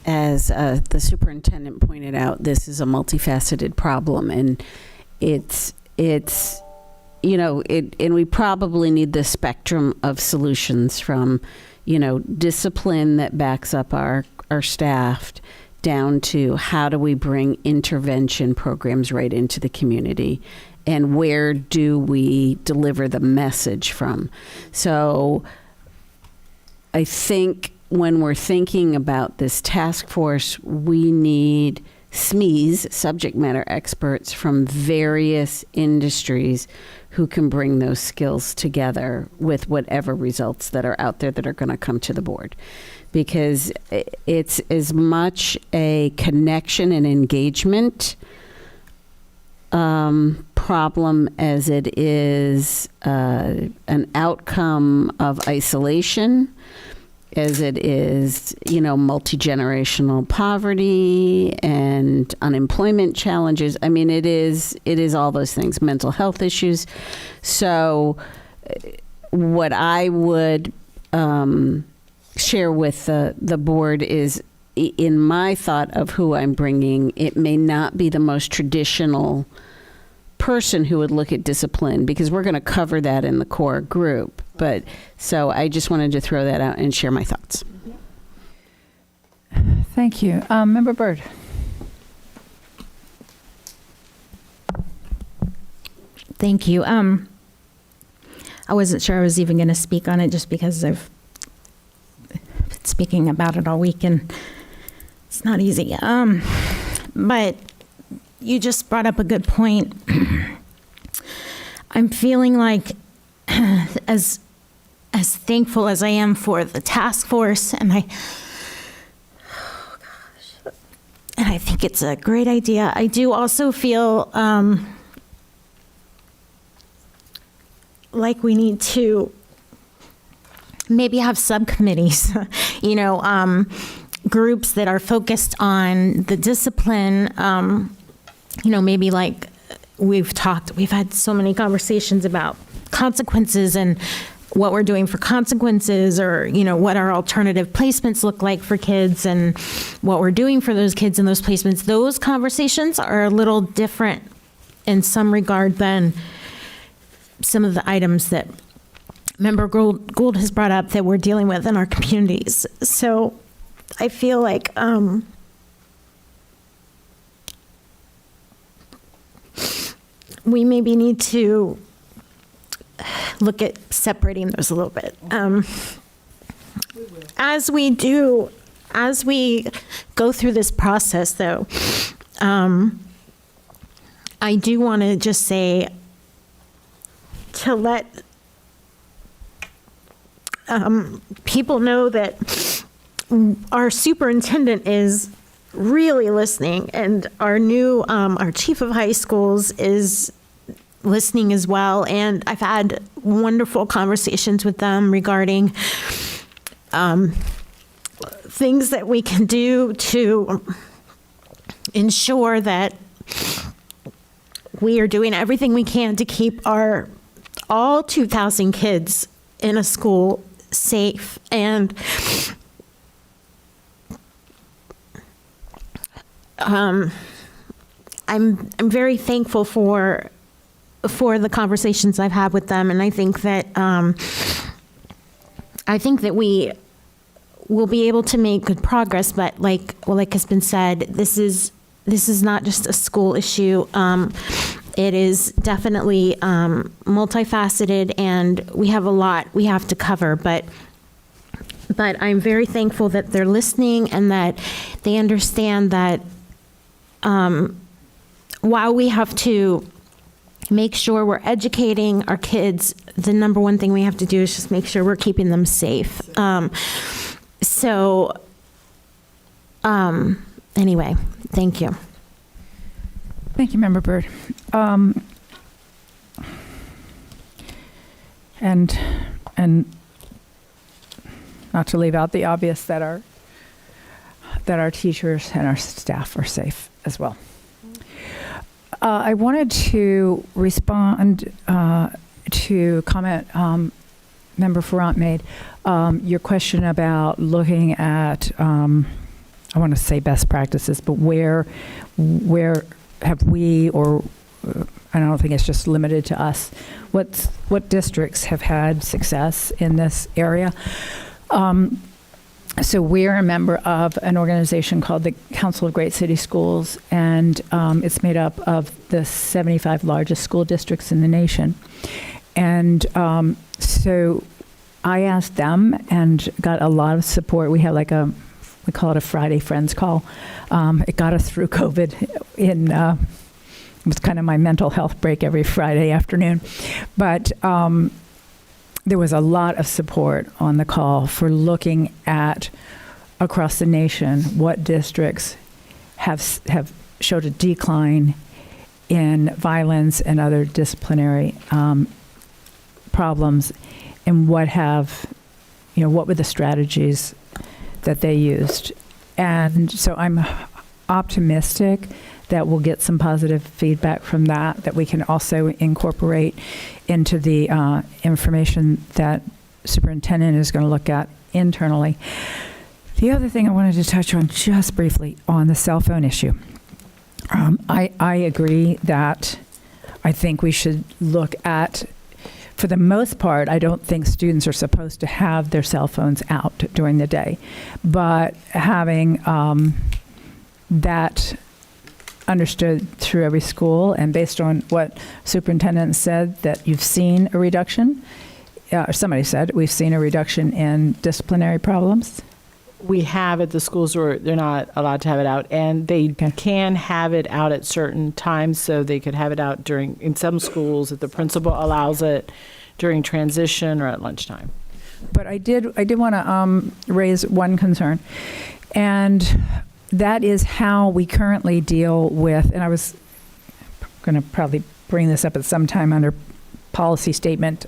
As the superintendent pointed out, this is a multifaceted problem, and it's and we probably need the spectrum of solutions from, discipline that backs up our staff down to how do we bring intervention programs right into the community, and where do we deliver the message from. So I think when we're thinking about this task force, we need SMEs, subject matter experts from various industries who can bring those skills together with whatever results that are out there that are going to come to the board. Because it's as much a connection and engagement problem as it is an outcome of isolation, as it is, multi-generational poverty and unemployment challenges. I mean, it is all those things, mental health issues. So what I would share with the board is, in my thought of who I'm bringing, it may not be the most traditional person who would look at discipline, because we're going to cover that in the core group. But so I just wanted to throw that out and share my thoughts. Thank you. Member Byrd. Thank you. I wasn't sure I was even going to speak on it just because I've been speaking about it all week and it's not easy. But you just brought up a good point. I'm feeling like as thankful as I am for the task force, and I think it's a great idea. I do also feel like we need to maybe have subcommittees, groups that are focused on the discipline, maybe like we've had so many conversations about consequences and what we're doing for consequences, or, what our alternative placements look like for kids and what we're doing for those kids in those placements. Those conversations are a little different in some regard than some of the items that Member Gould has brought up that we're dealing with in our communities. So I feel like we maybe need to look at separating those a little bit. As we go through this process, though, I do want to just say to let people know that our superintendent is really listening, and our new our chief of high schools is listening as well. And I've had wonderful conversations with them regarding things that we can do to ensure that we are doing everything we can to keep all 2,000 kids in a school safe. And I'm very thankful for the conversations I've had with them, and I think that we will be able to make good progress. But like has been said, this is not just a school issue. It is definitely multifaceted, and we have a lot we have to cover, but I'm very thankful that they're listening and that they understand that while we have to make sure we're educating our kids, the number one thing we have to do is just make sure we're keeping them safe. Anyway, thank you. Thank you, Member Byrd. And not to leave out the obvious, that our teachers and our staff are safe as well. I wanted to respond to comment Member Ferrant made. Your question about looking at, I want to say best practices, but where have we, or I don't think it's just limited to us, what districts have had success in this area? So we're a member of an organization called the Council of Great City Schools, and it's made up of the 75 largest school districts in the nation. And so I asked them and got a lot of support. We had we call it a Friday Friends call. It got us through COVID. It was kind of my mental health break every Friday afternoon. But there was a lot of support on the call for looking at across the nation what districts have showed a decline in violence and other disciplinary problems, and what were the strategies that they used. And so I'm optimistic that we'll get some positive feedback from that we can also incorporate into the information that superintendent is going to look at internally. The other thing I wanted to touch on just briefly on the cell phone issue. I agree that I think we should look at, for the most part, I don't think students are supposed to have their cell phones out during the day, but having that understood through every school, and based on what superintendent said, that you've seen a reduction, or somebody said, we've seen a reduction in disciplinary problems. We have at the schools where they're not allowed to have it out, and they can have it out at certain times, so they could have it out in some schools, if the principal allows it, during transition or at lunchtime. But I did want to raise one concern, and that is how we currently deal with, and I was going to probably bring this up at some time under policy statement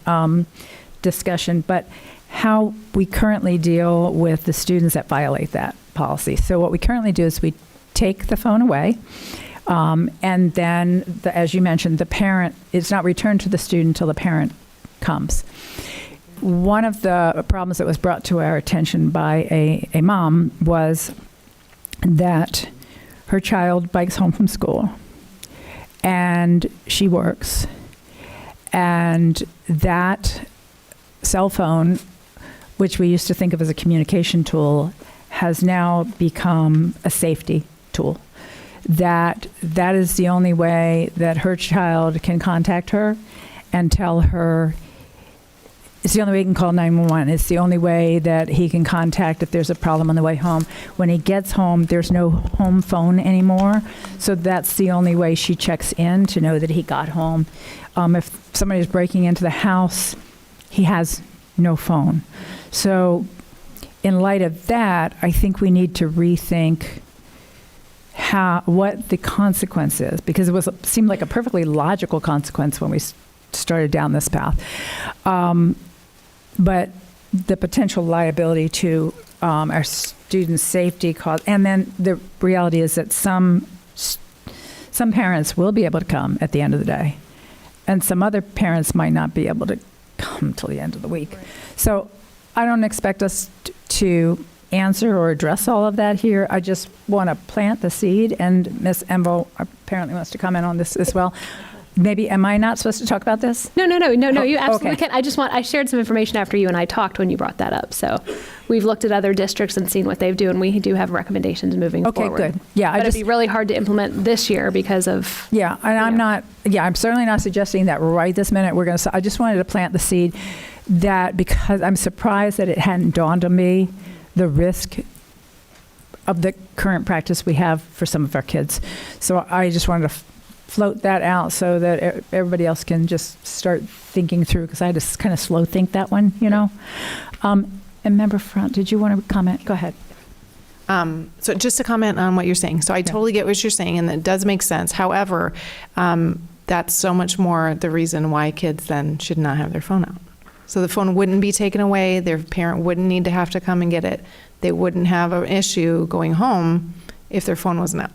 discussion, but how we currently deal with the students that violate that policy. So what we currently do is we take the phone away, and then, as you mentioned, the parent, it's not returned to the student until the parent comes. One of the problems that was brought to our attention by a mom was that her child bikes home from school and she works, and that cell phone, which we used to think of as a communication tool, has now become a safety tool. That is the only way that her child can contact her and tell her. It's the only way he can call 911. It's the only way that he can contact if there's a problem on the way home. When he gets home, there's no home phone anymore. So that's the only way she checks in to know that he got home. If somebody's breaking into the house, he has no phone. So in light of that, I think we need to rethink what the consequence is, because it seemed like a perfectly logical consequence when we started down this path. But the potential liability to our students' safety cause, and then the reality is that some parents will be able to come at the end of the day, and some other parents might not be able to come till the end of the week. Right. So I don't expect us to answer or address all of that here. I just want to plant the seed, and Ms. Envo apparently wants to comment on this as well. maybe, am I not supposed to talk about this? No, you absolutely okay. can. I shared some information after you and I talked when you brought that up. So we've looked at other districts and seen what they do, and we do have recommendations moving Okay, forward. good. Yeah, But it'd be really hard to implement this year because of. Yeah, and I'm certainly not suggesting that right this minute we're going to, I just wanted to plant the seed that, because I'm surprised that it hadn't dawned on me, the risk of the current practice we have for some of our kids. So I just wanted to float that out so that everybody else can just start thinking through, because I had to kind of slow think that one, you know. And Member Front, did you want to comment? Go ahead. So just to comment on what you're saying. So I totally get what you're saying, and it does make sense. However, that's so much more the reason why kids then should not have their phone out. So the phone wouldn't be taken away. Their parent wouldn't need to have to come and get it. They wouldn't have an issue going home if their phone wasn't out.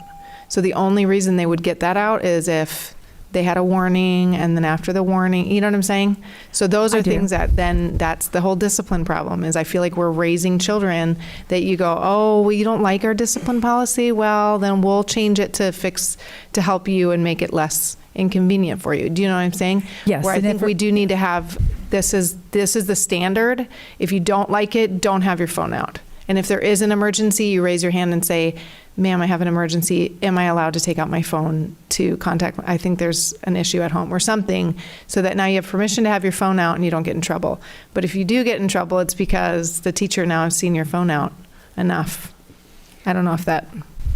So the only reason they would get that out is if they had a warning, and then after the warning, you know what I'm saying? So those are things that then, that's the whole discipline problem, is I feel like we're raising children that you go, oh, well, you don't like our discipline policy? Well, then we'll change it to help you and make it less inconvenient for you. Do you know what I'm saying? Yes. Where I think we do need to have, this is the standard. If you don't like it, don't have your phone out. And if there is an emergency, you raise your hand and say, ma'am, I have an emergency. Am I allowed to take out my phone to contact? I think there's an issue at home or something, so that now you have permission to have your phone out and you don't get in trouble. But if you do get in trouble, it's because the teacher now has seen your phone out enough. I don't know if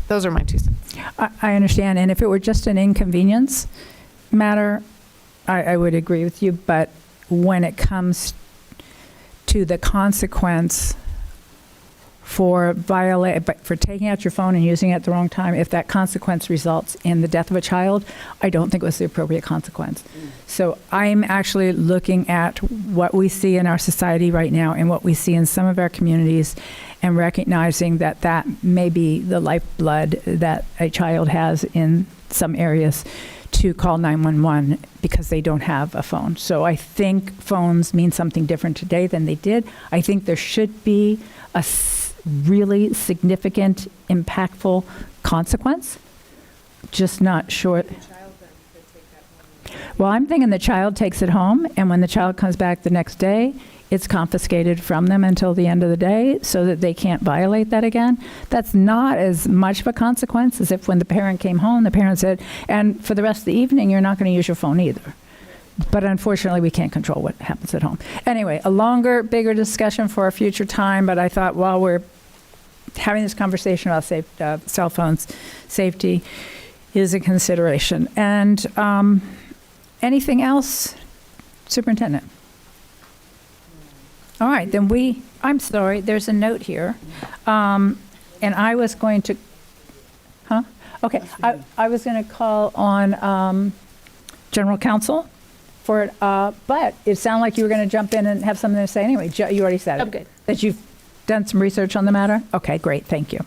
those are my 2 cents. I understand. And if it were just an inconvenience matter, I would agree with you. But when it comes to the consequence for taking out your phone and using it at the wrong time, if that consequence results in the death of a child, I don't think it was the appropriate consequence. So I'm actually looking at what we see in our society right now and what we see in some of our communities, and recognizing that that may be the lifeblood that a child has in some areas to call 911 because they don't have a phone. So I think phones mean something different today than they did. I think there should be a really significant, impactful consequence. Just not sure. Well, I'm thinking the child takes it home, and when the child comes back the next day, it's confiscated from them until the end of the day so that they can't violate that again. That's not as much of a consequence as if when the parent came home, the parent said, and for the rest of the evening, you're not going to use your phone either. But unfortunately, we can't control what happens at home. Anyway, a longer, bigger discussion for a future time, but I thought while we're having this conversation about cell phones, safety is a consideration. And anything else, Superintendent? All right, then I'm sorry, there's a note here. And I was going to, Okay, I was going to call on General Counsel for it, but it sounded like you were going to jump in and have something to say anyway. You already said it. I'm good. That you've done some research on the matter? Okay, great, thank you.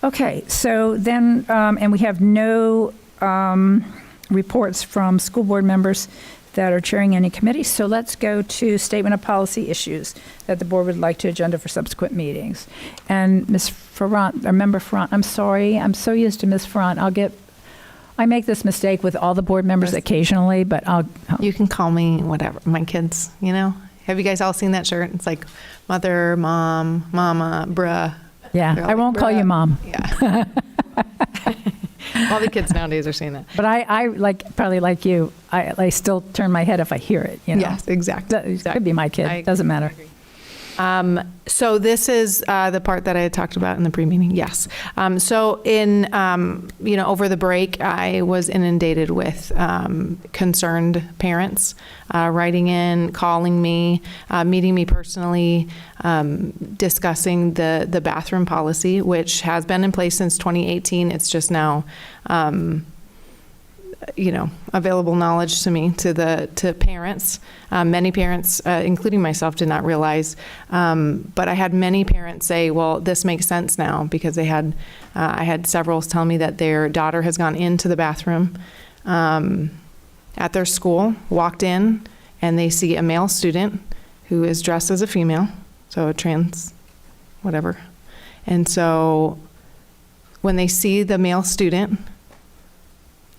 Okay, so then, and we have no reports from school board members that are chairing any committees, so let's go to statement of policy issues that the board would like to agenda for subsequent meetings. And Ms. Ferrant, or Member Ferrant, I'm sorry, I'm so used to Ms. Ferrant, I make this mistake with all the board members occasionally, but You can call me whatever, my kids, you know? Have you guys all seen that shirt? It's like mother, mom, mama, bruh. Yeah, They're all I won't like, call you "Bruh." mom. Yeah. All the kids nowadays are saying that. But I probably like you, I still turn my head if I hear it, you know? Yes, exactly. It could be my kid, doesn't matter. So this is the part that I had talked about in the pre-meeting. Yes. So in, over the break, I was inundated with concerned parents writing in, calling me, meeting me personally, discussing the bathroom policy, which has been in place since 2018. It's just now available knowledge to me, to parents. Many parents, including myself, did not realize, but I had many parents say, well, this makes sense now, because I had several tell me that their daughter has gone into the bathroom at their school, walked in, and they see a male student who is dressed as a female, so a trans, whatever. And so when they see the male student,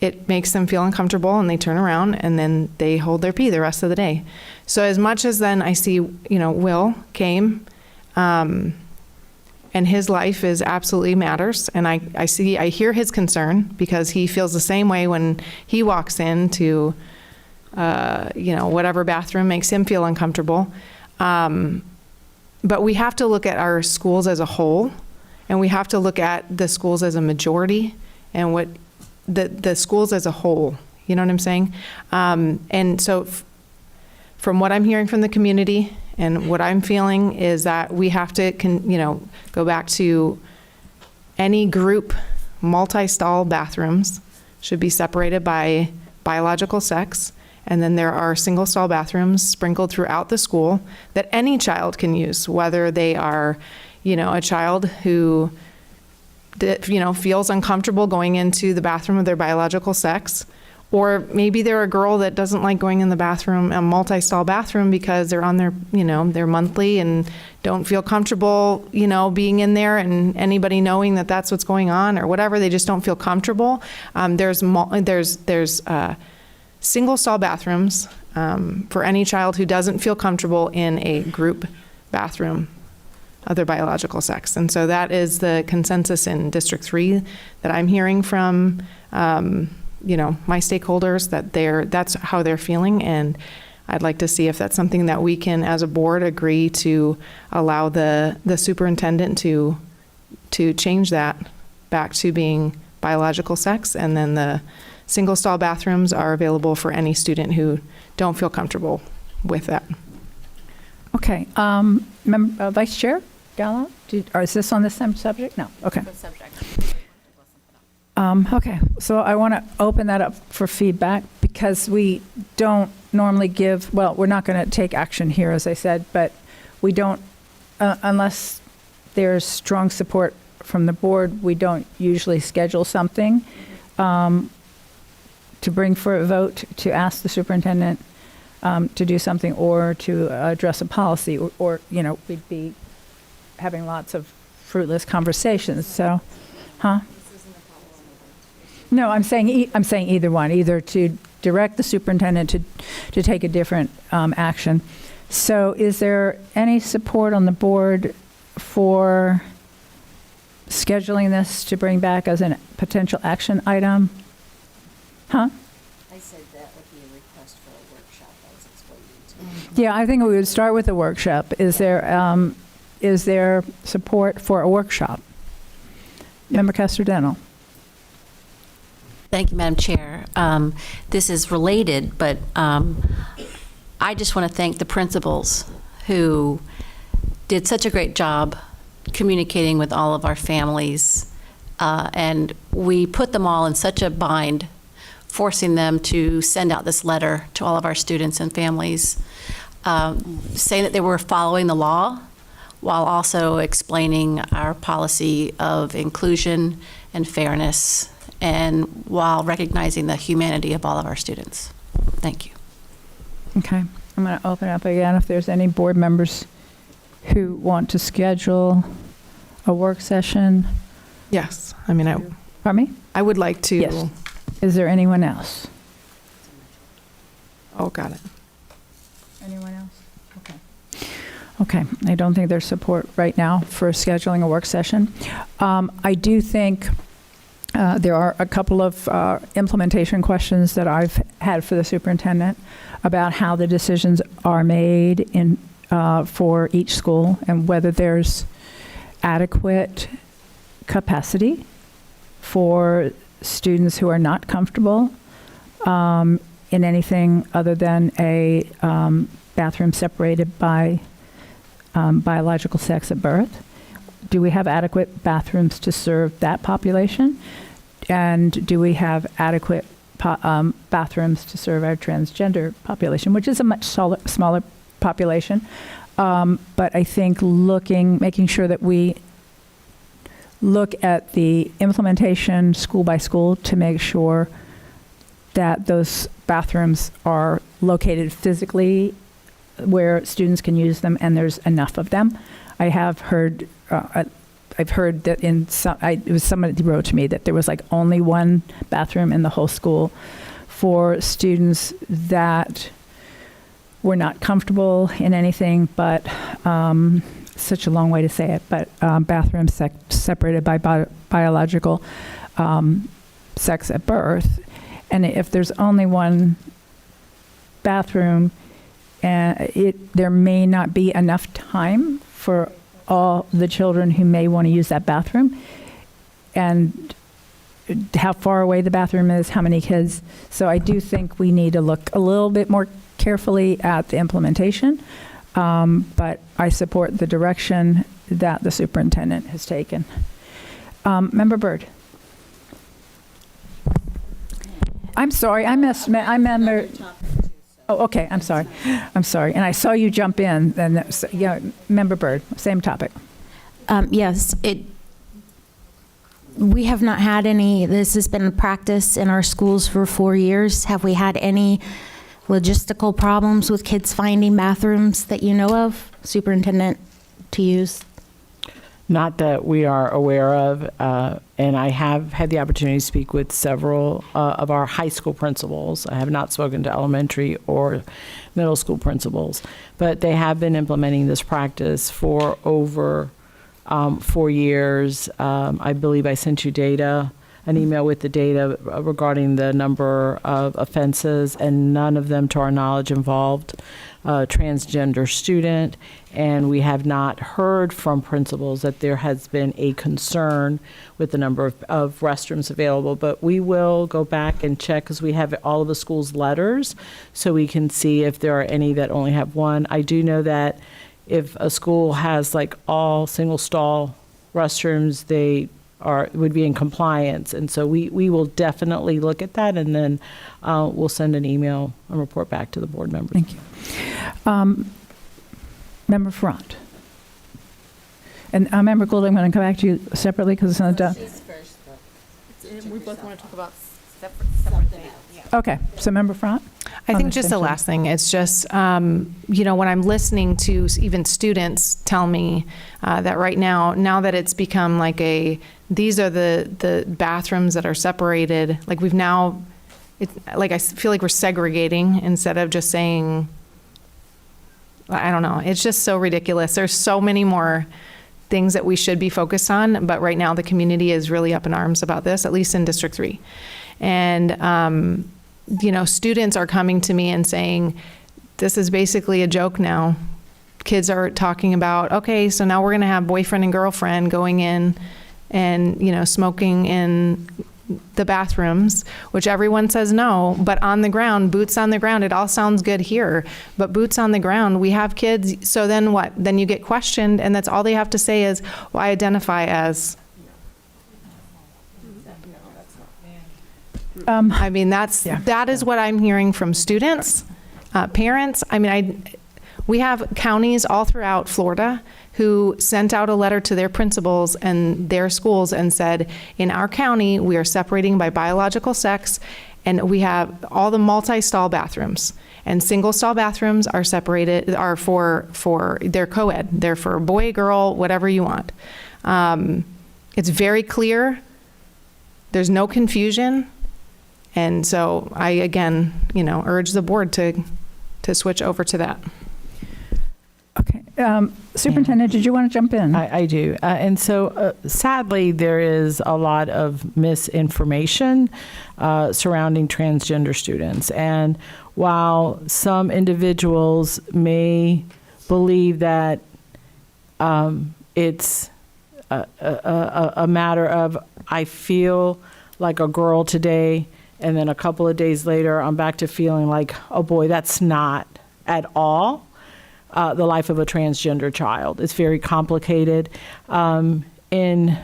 it makes them feel uncomfortable and they turn around and then they hold their pee the rest of the day. So as much as then I see, Will came, and his life is absolutely matters. And I hear his concern because he feels the same way when he walks into, whatever bathroom makes him feel uncomfortable. But we have to look at our schools as a whole, and we have to look at the schools as a majority and what the schools as a whole, you know what I'm saying? And so from what I'm hearing from the community and what I'm feeling is that we have to, go back to any group multi-stall bathrooms should be separated by biological sex. And then there are single stall bathrooms sprinkled throughout the school that any child can use, whether they are, a child who feels uncomfortable going into the bathroom of their biological sex, or maybe they're a girl that doesn't like going in the bathroom, a multi-stall bathroom, because they're on their, their monthly and don't feel comfortable, being in there and anybody knowing that that's what's going on or whatever. They just don't feel comfortable. There's single stall bathrooms for any child who doesn't feel comfortable in a group bathroom of their biological sex. And so that is the consensus in District 3 that I'm hearing from, my stakeholders, that that's how they're feeling. And I'd like to see if that's something that we can, as a board, agree to allow the superintendent to change that back to being biological sex. And then the single stall bathrooms are available for any student who don't feel comfortable with that. Okay. Vice Chair Gallo, is this on the same subject? No. Okay. Okay. So I want to open that up for feedback because we don't normally we're not going to take action here, as I said, but we don't, unless there's strong support from the board, we don't usually schedule something to bring for a vote, to ask the superintendent to do something or to address a policy, or we'd be having lots of fruitless conversations. So, No, I'm saying either one, either to direct the superintendent to take a different action. So, is there any support on the board for scheduling this to bring back as a potential action item? I said that would be a request for a workshop, I was explaining to you. Yeah, I think we would start with a workshop. Is there support for a workshop? Member Castor-Dental. Thank you, Madam Chair. This is related, but I just want to thank the principals who did such a great job communicating with all of our families. And we put them all in such a bind, forcing them to send out this letter to all of our students and families, saying that they were following the law while also explaining our policy of inclusion and fairness, and while recognizing the humanity of all of our students. Thank you. Okay, I'm going to open up again if there's any board members who want to schedule a work session. Yes. Pardon me? I would like to. Yes. Is there anyone else? Oh, got it. Anyone else? Okay. Okay, I don't think there's support right now for scheduling a work session. I do think there are a couple of implementation questions that I've had for the superintendent about how the decisions are made for each school and whether there's adequate capacity for students who are not comfortable in anything other than a bathroom separated by biological sex at birth. Do we have adequate bathrooms to serve that population? And do we have adequate bathrooms to serve our transgender population, which is a much smaller population? But I think making sure that we look at the implementation school by school to make sure that those bathrooms are located physically where students can use them and there's enough of them. I have heard I've heard that in some, it was somebody wrote to me that there was like only one bathroom in the whole school for students that were not comfortable in anything but, such a long way to say it, but bathrooms separated by biological sex at birth. And if there's only one bathroom, there may not be enough time for all the children who may want to use that bathroom, and how far away the bathroom is, how many kids. So I do think we need to look a little bit more carefully at the implementation, but I support the direction that the superintendent has taken. Member Byrd. I'm sorry, I remember. Oh, okay, I'm sorry. And I saw you jump in, and yeah, Member Byrd, same topic. Yes, we have not had any, this has been a practice in our schools for 4 years. Have we had any logistical problems with kids finding bathrooms that you know of, Superintendent, to use? Not that we are aware of, and I have had the opportunity to speak with several of our high school principals. I have not spoken to elementary or middle school principals, but they have been implementing this practice for over 4 years. I believe I sent you an email with the data regarding the number of offenses, and none of them, to our knowledge, involved a transgender student. And we have not heard from principals that there has been a concern with the number of restrooms available. But we will go back and check, because we have all of the schools' letters, so we can see if there are any that only have one. I do know that if a school has like all single stall restrooms, they would be in compliance. And so we will definitely look at that, and then we'll send an email and report back to the board members. Thank you. Member Front. And Member Gould, I'm going to come back to you separately because it's not done. We both want to talk about separate things. Okay, so Member Front? I think just the last thing, it's just, when I'm listening to even students tell me that right now that it's become like these are the bathrooms that are separated, like we've now, I feel like we're segregating instead of just saying, I don't know, it's just so ridiculous. There's so many more things that we should be focused on, but right now the community is really up in arms about this, at least in District 3. And, students are coming to me and saying, this is basically a joke now. Kids are talking about, okay, so now we're going to have boyfriend and girlfriend going in and, smoking in the bathrooms, which everyone says no, but on the ground, boots on the ground, it all sounds good here, but boots on the ground, we have kids, so then what? Then you get questioned, and that's all they have to say is, well, I identify as. That is what I'm hearing from students, parents. We have counties all throughout Florida who sent out a letter to their principals and their schools and said, in our county, we are separating by biological sex, and we have all the multi-stall bathrooms. And single-stall bathrooms are separated, are they're co-ed. They're for boy, girl, whatever you want. It's very clear. There's no confusion. And so I, again, urge the board to switch over to that. Okay. Superintendent, did you want to jump in? I do. And so sadly, there is a lot of misinformation surrounding transgender students. And while some individuals may believe that it's a matter of, I feel like a girl today, and then a couple of days later, I'm back to feeling like a boy, that's not at all the life of a transgender child. It's very complicated. In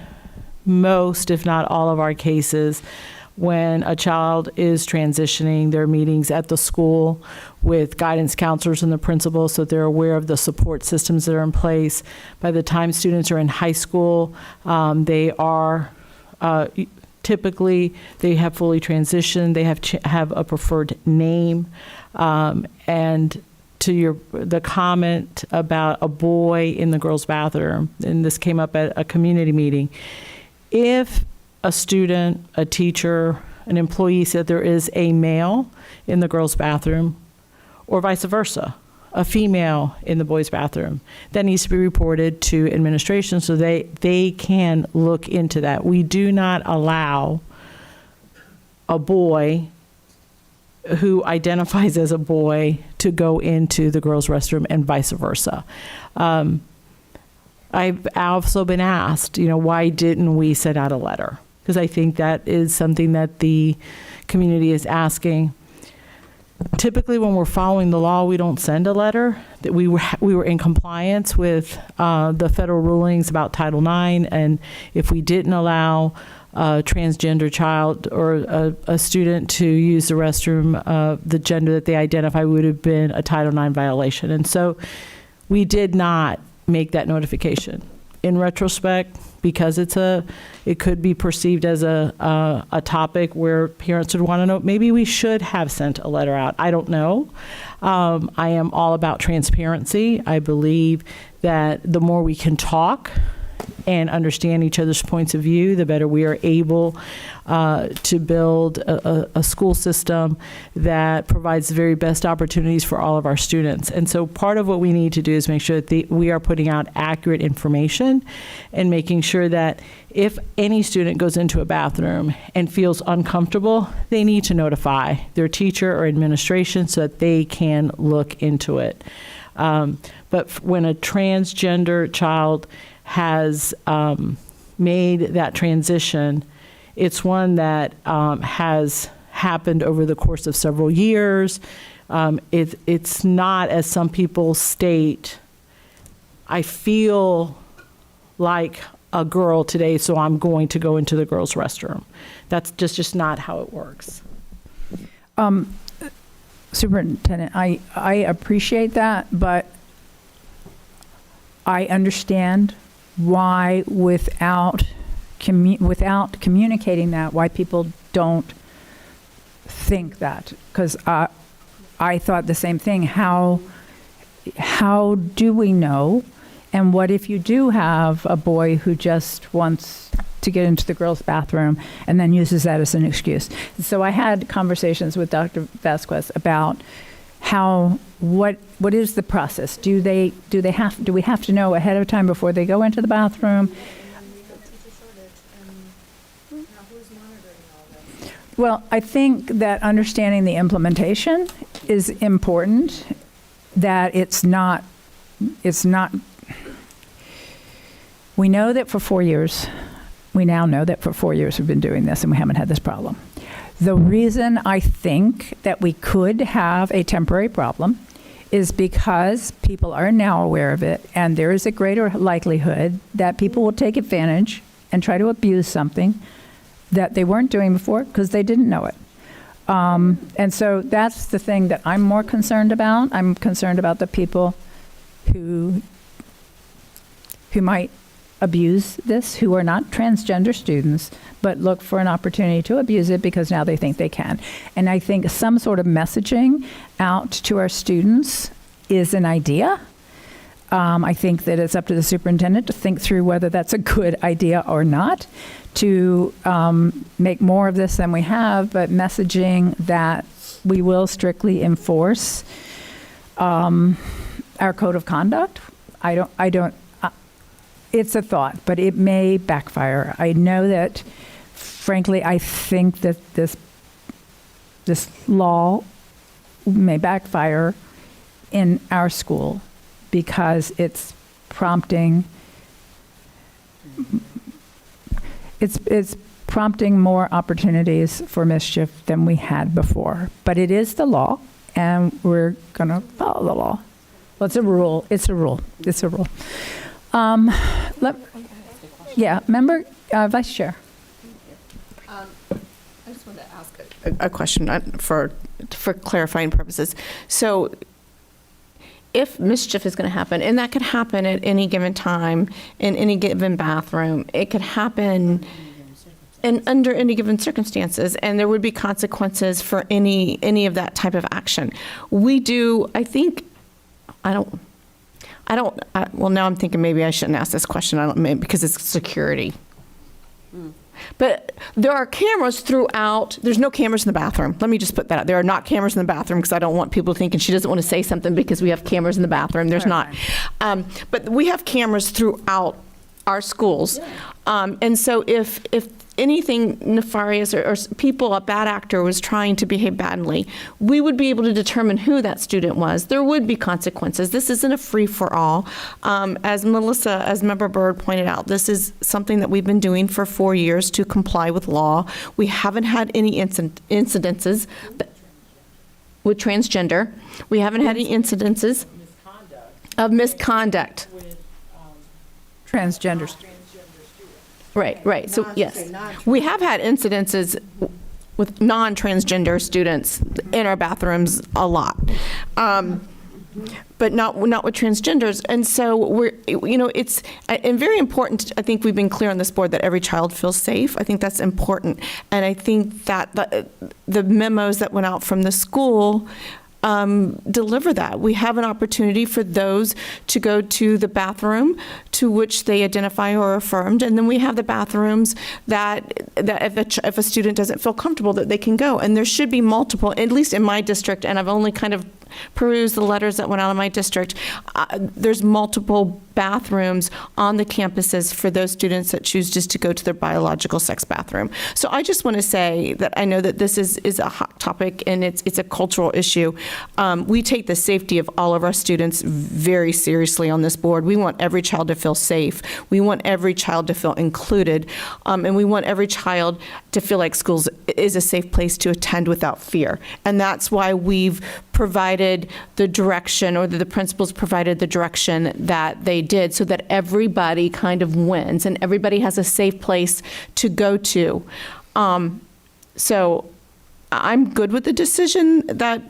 most, if not all of our cases, when a child is transitioning, there are meetings at the school with guidance counselors and the principal, so they're aware of the support systems that are in place. By the time students are in high school, they are typically, they have fully transitioned. They have a preferred name, and the comment about a boy in the girls' bathroom, and this came up at a community meeting. If a student, a teacher, an employee said there is a male in the girls' bathroom, or vice versa, a female in the boys' bathroom, that needs to be reported to administration so they can look into that. We do not allow a boy who identifies as a boy to go into the girls' restroom and vice versa. I've also been asked, why didn't we send out a letter? Because I think that is something that the community is asking. Typically, when we're following the law, we don't send a letter. That we were in compliance with the federal rulings about Title IX, and if we didn't allow a transgender child or a student to use the restroom, the gender that they identify would have been a Title IX violation. And so we did not make that notification. In retrospect, because it could be perceived as a topic where parents would want to know, maybe we should have sent a letter out. I don't know. I am all about transparency. I believe that the more we can talk and understand each other's points of view, the better we are able to build a school system that provides the very best opportunities for all of our students. And so part of what we need to do is make sure that we are putting out accurate information and making sure that if any student goes into a bathroom and feels uncomfortable, they need to notify their teacher or administration so that they can look into it. But when a transgender child has made that transition, it's one that has happened over the course of several years. It's not, as some people state, I feel like a girl today, so I'm going to go into the girls' restroom. That's just not how it works. Superintendent, I appreciate that, but I understand why without communicating that, why people don't think that. Because I thought the same thing. How do we know? And what if you do have a boy who just wants to get into the girls' bathroom and then uses that as an excuse? So I had conversations with Dr. Vasquez about what is the process? Do we have to know ahead of time before they go into the bathroom? Well, I think that understanding the implementation is important, that it's not, we know that for 4 years, we now know that for 4 years we've been doing this and we haven't had this problem. The reason I think that we could have a temporary problem is because people are now aware of it, and there is a greater likelihood that people will take advantage and try to abuse something that they weren't doing before because they didn't know it. And so that's the thing that I'm more concerned about. I'm concerned about the people who might abuse this, who are not transgender students, but look for an opportunity to abuse it because now they think they can. And I think some sort of messaging out to our students is an idea. I think that it's up to the superintendent to think through whether that's a good idea or not, to make more of this than we have, but messaging that we will strictly enforce our code of conduct. It's a thought, but it may backfire. I know that, frankly, I think that this law may backfire in our school because it's prompting more opportunities for mischief than we had before. But it is the law, and we're going to follow the law. Well, it's a rule. It's a rule. It's a rule. Member, Vice Chair. I just wanted to ask a question for clarifying purposes. So if mischief is going to happen, and that could happen at any given time, in any given bathroom, it could happen under any given circumstances, and there would be consequences for any of that type of action. We do, I think, well, now I'm thinking maybe I shouldn't ask this question. Maybe because it's security. But there are cameras throughout. There's no cameras in the bathroom. Let me just put that out. There are not cameras in the bathroom because I don't want people thinking she doesn't want to say something because we have cameras in the bathroom. There's not. But we have cameras throughout our schools. And so if anything nefarious or people, a bad actor was trying to behave badly, we would be able to determine who that student was. There would be consequences. This isn't a free-for-all. As Melissa, as Member Byrd pointed out, this is something that we've been doing for 4 years to comply with law. We haven't had any incidences with transgender. We haven't had any incidences of misconduct. Transgender. Right. So, yes, we have had incidences with non-transgender students in our bathrooms a lot, but not with transgenders. And so it's and very important. I think we've been clear on this board that every child feels safe. I think that's important, and I think that the memos that went out from the school deliver that. We have an opportunity for those to go to the bathroom to which they identify or are affirmed, and then we have the bathrooms that if a student doesn't feel comfortable, that they can go. And there should be multiple, at least in my district, and I've only kind of perused the letters that went out of my district, there's multiple bathrooms on the campuses for those students that choose just to go to their biological sex bathroom. So I just want to say that I know that this is a hot topic and it's a cultural issue. We take the safety of all of our students very seriously on this board. We want every child to feel safe. We want every child to feel included. And we want every child to feel like schools is a safe place to attend without fear. And that's why we've provided the direction, or the principals provided the direction that they did, so that everybody kind of wins and everybody has a safe place to go to. So I'm good with the decision that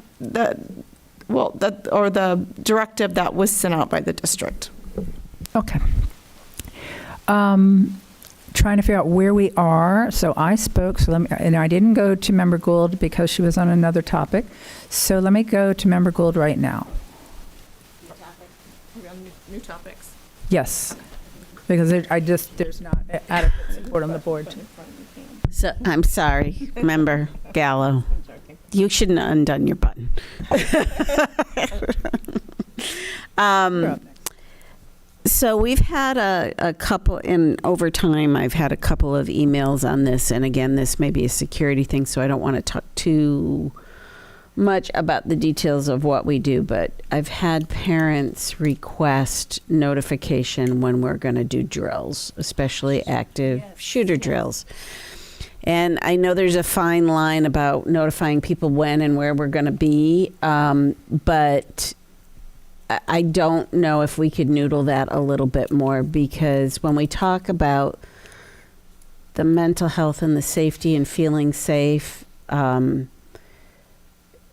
or the directive that was sent out by the district. Okay. Trying to figure out where we are. So I spoke, and I didn't go to Member Gould because she was on another topic. So let me go to Member Gould right now. New topics. Yes, because there's not adequate support on the board. So, I'm sorry, Member Gallo. You shouldn't have undone your button. So we've had a couple, over time, I've had a couple of emails on this. And again, this may be a security thing, so I don't want to talk too much about the details of what we do, but I've had parents request notification when we're going to do drills, especially active shooter drills. And I know there's a fine line about notifying people when and where we're going to be, but I don't know if we could noodle that a little bit more, because when we talk about the mental health and the safety and feeling safe,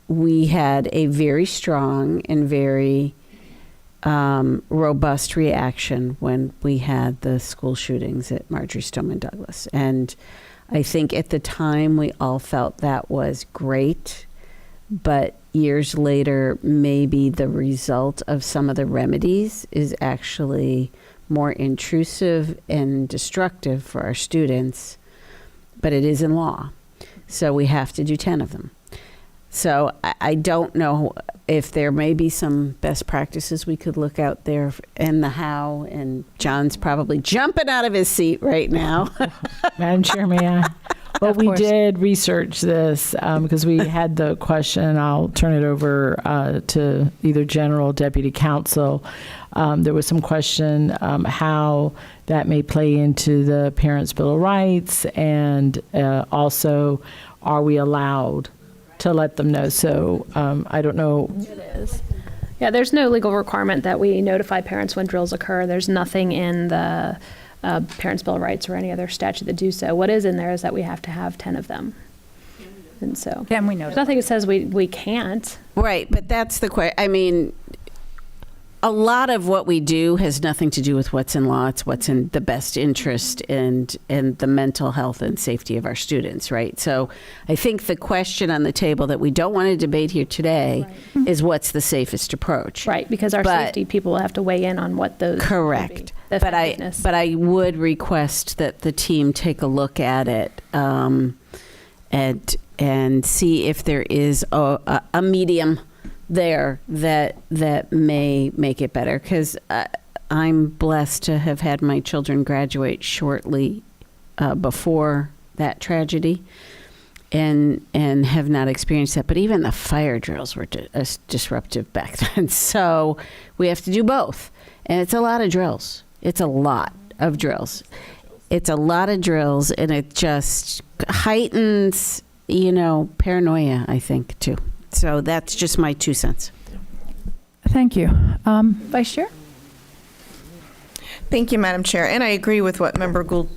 we had a very strong and very robust reaction when we had the school shootings at Marjorie Stoneman Douglas. And I think at the time we all felt that was great, but years later, maybe the result of some of the remedies is actually more intrusive and destructive for our students, but it is in law. So we have to do 10 of them. So I don't know if there may be some best practices we could look out there and the how, and John's probably jumping out of his seat right now. Madam Chair, may I? Well, Of we course. did research this because we had the question. I'll turn it over to either General or Deputy Counsel. There was some question how that may play into the Parents' Bill of Rights, and also, are we allowed to let them know? So I don't know. It is. Yeah, there's no legal requirement that we notify parents when drills occur. There's nothing in the Parents' Bill of Rights or any other statute that do so. What is in there is that we have to have 10 of them. And so Can we there's notify? nothing that says we can't. Right, but that's the question. I mean, a lot of what we do has nothing to do with what's in law. It's what's in the best interest and the mental health and safety of our students, right? So I think the question on the table that we don't want to debate here today is what's the safest approach. Right, because our safety people will have to weigh in on what those Correct. should be. The But effectiveness. I would request that the team take a look at it and see if there is a medium there that may make it better, because I'm blessed to have had my children graduate shortly before that tragedy and have not experienced that. But even the fire drills were disruptive back then. So we have to do both. And it's a lot of drills. It's a lot of drills. It's a lot of drills, and it just heightens, paranoia, I think, too. So that's just my 2 cents. Thank you. Vice Chair? Thank you, Madam Chair. And I agree with what Member Gould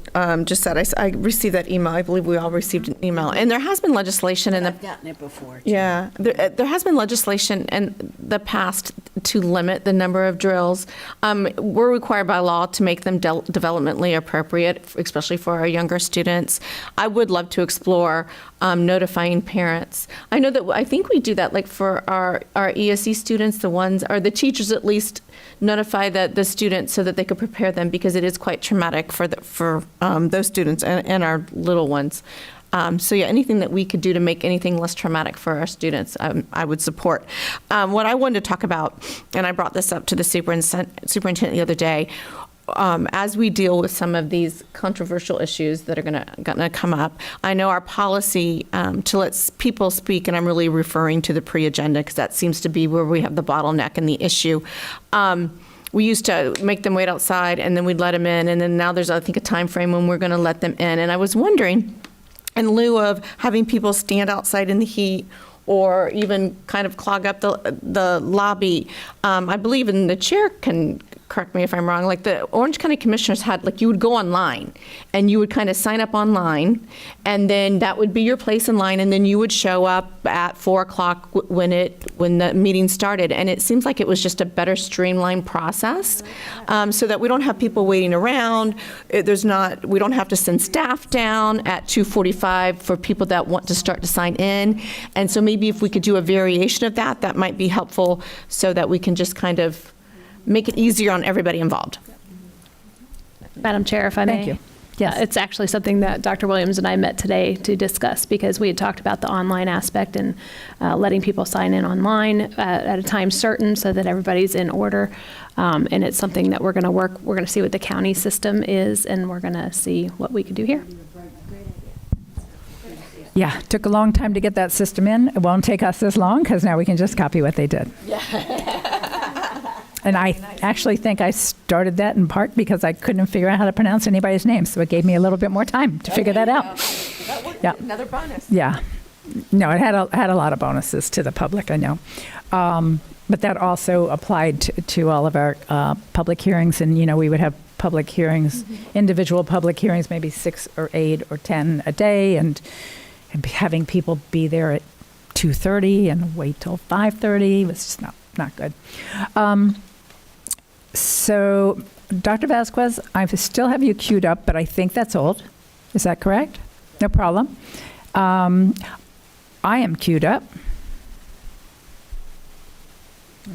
just said. I received that email. I believe we all received an email. And there has been legislation in the... I've gotten it before, too. Yeah. There has been legislation in the past to limit the number of drills. We're required by law to make them developmentally appropriate, especially for our younger students. I would love to explore notifying parents. I think we do that, like for our ESE students, the teachers at least notify the students so that they could prepare them, because it is quite traumatic for those students and our little ones. So yeah, anything that we could do to make anything less traumatic for our students, I would support. What I wanted to talk about, and I brought this up to the superintendent the other day, as we deal with some of these controversial issues that are going to come up, I know our policy to let people speak, and I'm really referring to the pre-agenda because that seems to be where we have the bottleneck and the issue. We used to make them wait outside, and then we'd let them in, and then now there's, I think, a time frame when we're going to let them in. And I was wondering, in lieu of having people stand outside in the heat or even kind of clog up the lobby, I believe, and the chair can correct me if I'm wrong, like the Orange County Commissioners had, like, you would go online and you would kind of sign up online, and then that would be your place in line, and then you would show up at 4 o'clock when the meeting started. And it seems like it was just a better streamlined process, so that we don't have people waiting around. We don't have to send staff down at 2:45 for people that want to start to sign in. And so maybe if we could do a variation of that, that might be helpful, so that we can just kind of make it easier on everybody involved. Madam Chair, if I may. Thank you. Yes. It's actually something that Dr. Williams and I met today to discuss, because we had talked about the online aspect and letting people sign in online at a time certain so that everybody's in order. And it's something that we're going to see what the county system is, and we're going to see what we can do here. Yeah, took a long time to get that system in. It won't take us as long, because now we can just copy what they did. And I actually think I started that in part because I couldn't figure out how to pronounce anybody's name, so it gave me a little bit more time to figure that out. Yeah. Another bonus. Yeah. No, it had a lot of bonuses to the public, I know. But that also applied to all of our public hearings, and, we would have public hearings, individual public hearings, maybe 6 or 8 or 10 a day, and having people be there at 2:30 and wait till 5:30 was just not good. So, Dr. Vasquez, I still have you queued up, but I think that's old. Is that correct? No problem. I am queued up.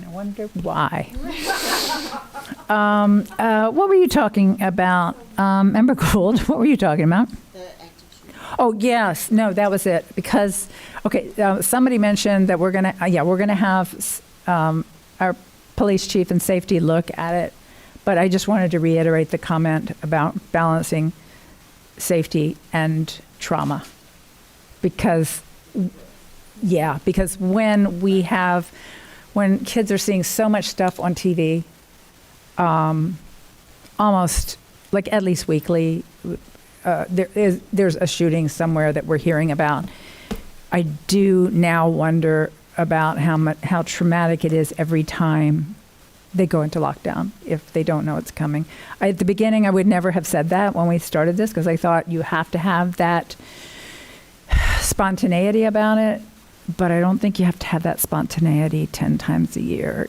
I wonder why. What were you talking about? Member Gould, what were you talking about? Oh, yes. No, that was it. Because, somebody mentioned that we're going to have our police chief and safety look at it. But I just wanted to reiterate the comment about balancing safety and trauma. Because when kids are seeing so much stuff on TV, almost like at least weekly, there's a shooting somewhere that we're hearing about. I do now wonder about how traumatic it is every time they go into lockdown if they don't know it's coming. At the beginning, I would never have said that when we started this, because I thought you have to have that spontaneity about it, but I don't think you have to have that spontaneity 10 times a year,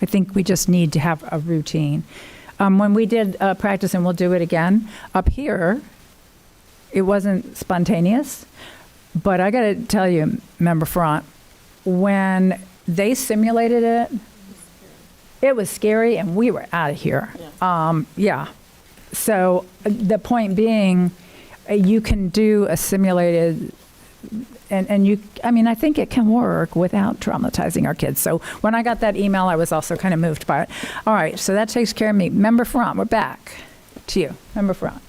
I think we just need to have a routine. When we did practice, and we'll do it again, up here, it wasn't spontaneous, but I got to tell you, Member Front, when they simulated it, it was scary, and we were out of here. Yeah. So the point being, you can do a simulated, and you, I mean, I think it can work without traumatizing our kids. So when I got that email, I was also kind of moved by it. All right, so that takes care of me. Member Front, we're back to you. Member Front.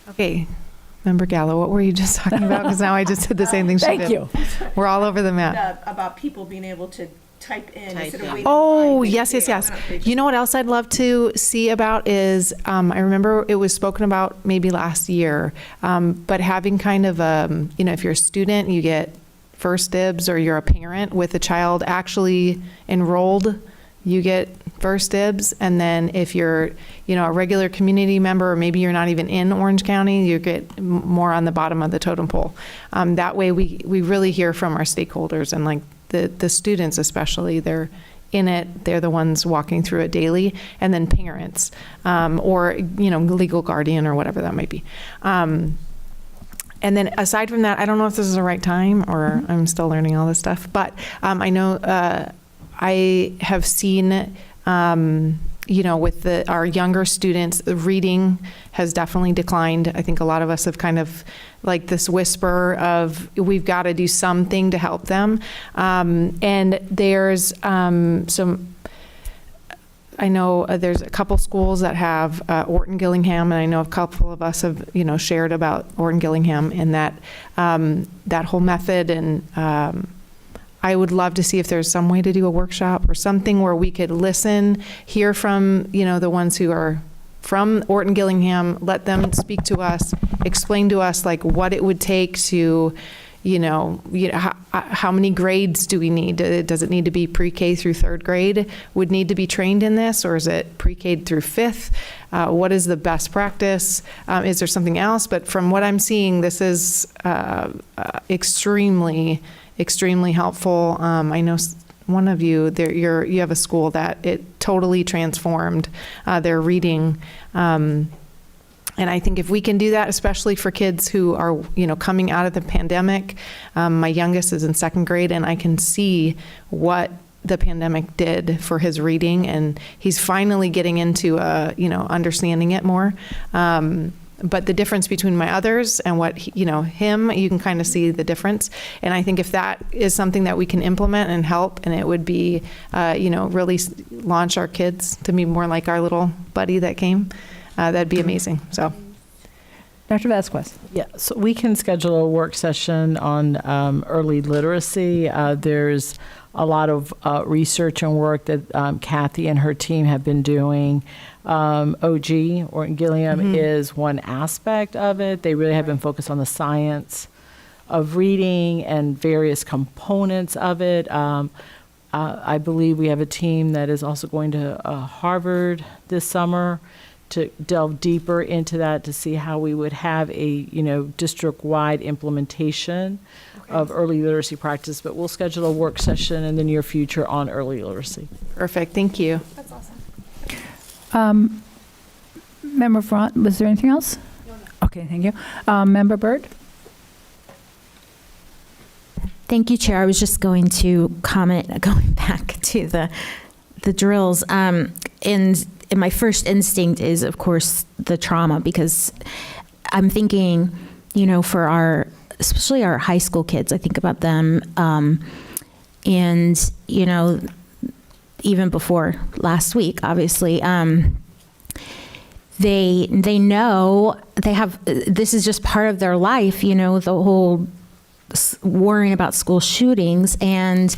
Okay. Member Gallo, what were you just talking about? Because now I just did the same thing she did. Thank you. We're all over the map. About people being able to type in instead of waiting. Oh, yes. You know what else I'd love to see about is, I remember it was spoken about maybe last year, but having kind of, if you're a student, you get first dibs, or you're a parent with a child actually enrolled, you get first dibs. And then if you're, a regular community member, or maybe you're not even in Orange County, you get more on the bottom of the totem pole. That way we really hear from our stakeholders, and like the students especially, they're in it, they're the ones walking through it daily, and then parents, or, legal guardian or whatever that might be. And then aside from that, I don't know if this is the right time, or I'm still learning all this stuff, but I know I have seen, with our younger students, the reading has definitely declined. I think a lot of us have kind of like this whisper of we've got to do something to help them. And there's I know there's a couple schools that have Orton Gillingham, and I know a couple of us have, shared about Orton Gillingham and that whole method. And I would love to see if there's some way to do a workshop or something where we could listen, hear from, the ones who are from Orton Gillingham, let them speak to us, explain to us like what it would take to, how many grades do we need? Does it need to be pre-K through third grade would need to be trained in this, or is it pre-K through fifth? What is the best practice? Is there something else? But from what I'm seeing, this is extremely helpful. I know one of you, you have a school that it totally transformed their reading. And I think if we can do that, especially for kids who are, coming out of the pandemic, my youngest is in second grade, and I can see what the pandemic did for his reading, and he's finally getting into, understanding it more. But the difference between my others and what, him, you can kind of see the difference. And I think if that is something that we can implement and help, and it would be, really launch our kids to be more like our little buddy that came, that'd be amazing. So, Dr. Vasquez. Yeah, so we can schedule a work session on early literacy. There's a lot of research and work that Kathy and her team have been doing. OG, Orton Gillingham, is one aspect of it. They really have been focused on the science of reading and various components of it. I believe we have a team that is also going to Harvard this summer to delve deeper into that, to see how we would have a, district-wide implementation of early literacy practice. But we'll schedule a work session in the near future on early literacy. Perfect. Thank you. That's awesome. Member Front, was there anything else? No. Okay, thank you. Member Byrd? Thank you, Chair. I was just going to comment, going back to the drills. And my first instinct is, of course, the trauma, because I'm thinking, for especially our high school kids, I think about them. And, even before last week, obviously, they know they have, this is just part of their life, the whole worrying about school shootings. And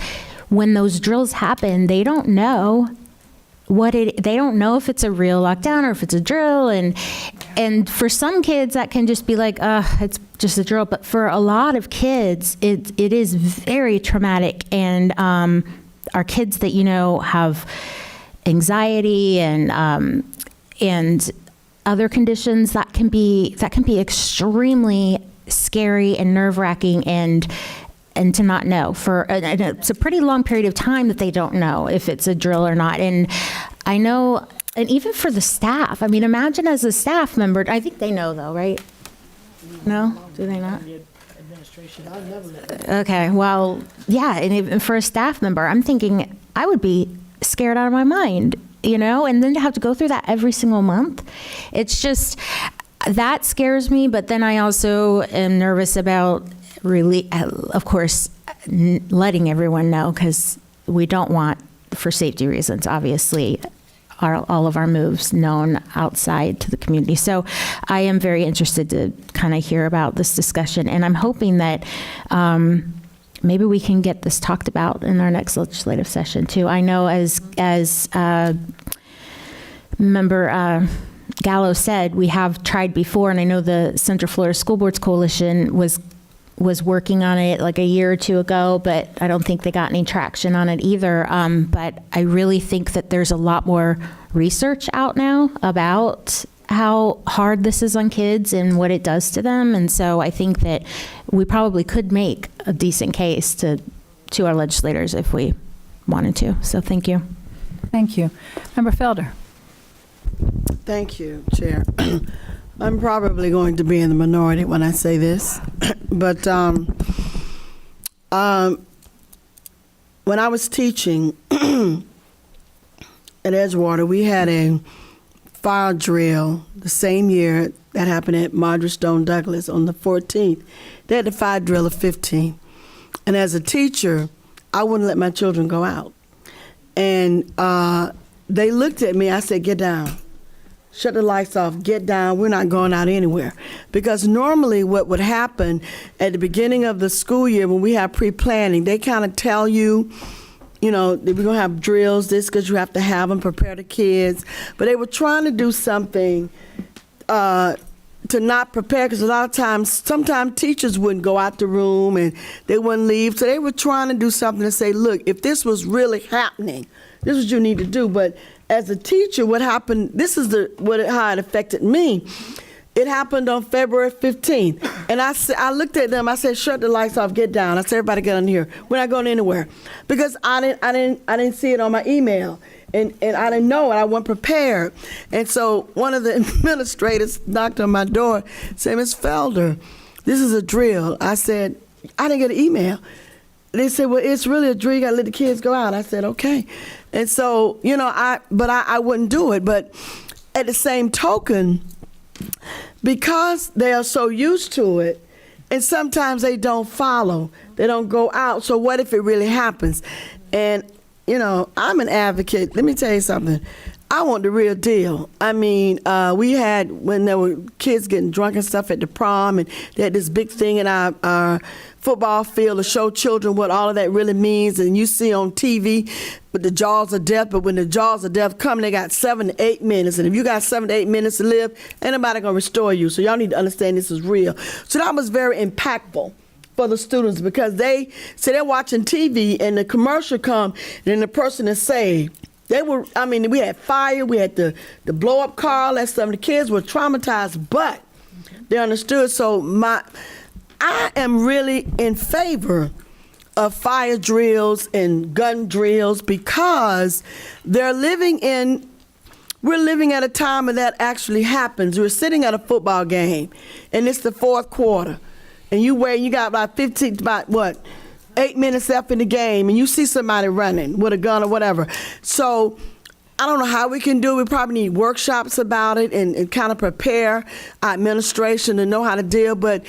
when those drills happen, they don't know they don't know if it's a real lockdown or if it's a drill. And for some kids that can just be like, it's just a drill. But for a lot of kids, it is very traumatic. And our kids that, have anxiety and other conditions that can be extremely scary and nerve-wracking. And and to not know and it's a pretty long period of time that they don't know if it's a drill or not. And I know, and even for the staff, I mean, imagine as a staff member, I think they know though, right? No? Do they not? Okay, well, yeah, and even for a staff member, I'm thinking I would be scared out of my mind, and then to have to go through that every single month. It's just, that scares me, but then I also am nervous about really, of course, letting everyone know, because we don't want, for safety reasons, obviously, all of our moves known outside to the community. So I am very interested to kind of hear about this discussion, and I'm hoping that maybe we can get this talked about in our next legislative session too. I know as Member Gallo said, we have tried before, and I know the Central Florida School Boards Coalition was working on it like a year or two ago, but I don't think they got any traction on it either. But I really think that there's a lot more research out now about how hard this is on kids and what it does to them. And so I think that we probably could make a decent case to our legislators if we wanted to. So thank you. Thank you. Member Felder. Thank you, Chair. I'm probably going to be in the minority when I say this, but when I was teaching at Edgewater, we had a fire drill the same year that happened at Marjorie Stone Douglas on the 14th. They had the fire drill of 15. And as a teacher, I wouldn't let my children go out. And they looked at me, I said, get down. Shut the lights off, get down, we're not going out anywhere. Because normally what would happen at the beginning of the school year when we have pre-planning, they kind of tell you, that we're going to have drills, this, because you have to have them, prepare the kids. But they were trying to do something to not prepare, because a lot of times, sometimes teachers wouldn't go out the room and they wouldn't leave. So they were trying to do something to say, look, if this was really happening, this is what you need to do. But as a teacher, what happened, this is how it affected me. It happened on February 15th. And I looked at them, I said, shut the lights off, get down. I said, everybody get in here. We're not going anywhere. Because I didn't see it on my email. And I didn't know it, I wasn't prepared. And so one of the administrators knocked on my door, said, Ms. Felder, this is a drill. I said, I didn't get an email. They said, well, it's really a drill, you gotta let the kids go out. I said, okay. And so, I wouldn't do it. But at the same token, because they are so used to it, and sometimes they don't follow, they don't go out. So what if it really happens? And, I'm an advocate. Let me tell you something. I want the real deal. I mean, we had, when there were kids getting drunk and stuff at the prom, and they had this big thing in our football field to show children what all of that really means. And you see on TV with the jaws of death, but when the jaws of death come, they got 7 to 8 minutes. And if you got 7 to 8 minutes to live, ain't nobody gonna restore you. So y'all need to understand this is real. So that was very impactful for the students, because they say they're watching TV and the commercial come and then the person is saved. We had fire, we had the blow up car, all that stuff. The kids were traumatized, but they understood. So I am really in favor of fire drills and gun drills, because we're living at a time when that actually happens. We're sitting at a football game and it's the fourth quarter, and you got about 8 minutes left in the game, and you see somebody running with a gun or whatever. So I don't know how we can do it. We probably need workshops about it and kind of prepare our administration to know how to deal. But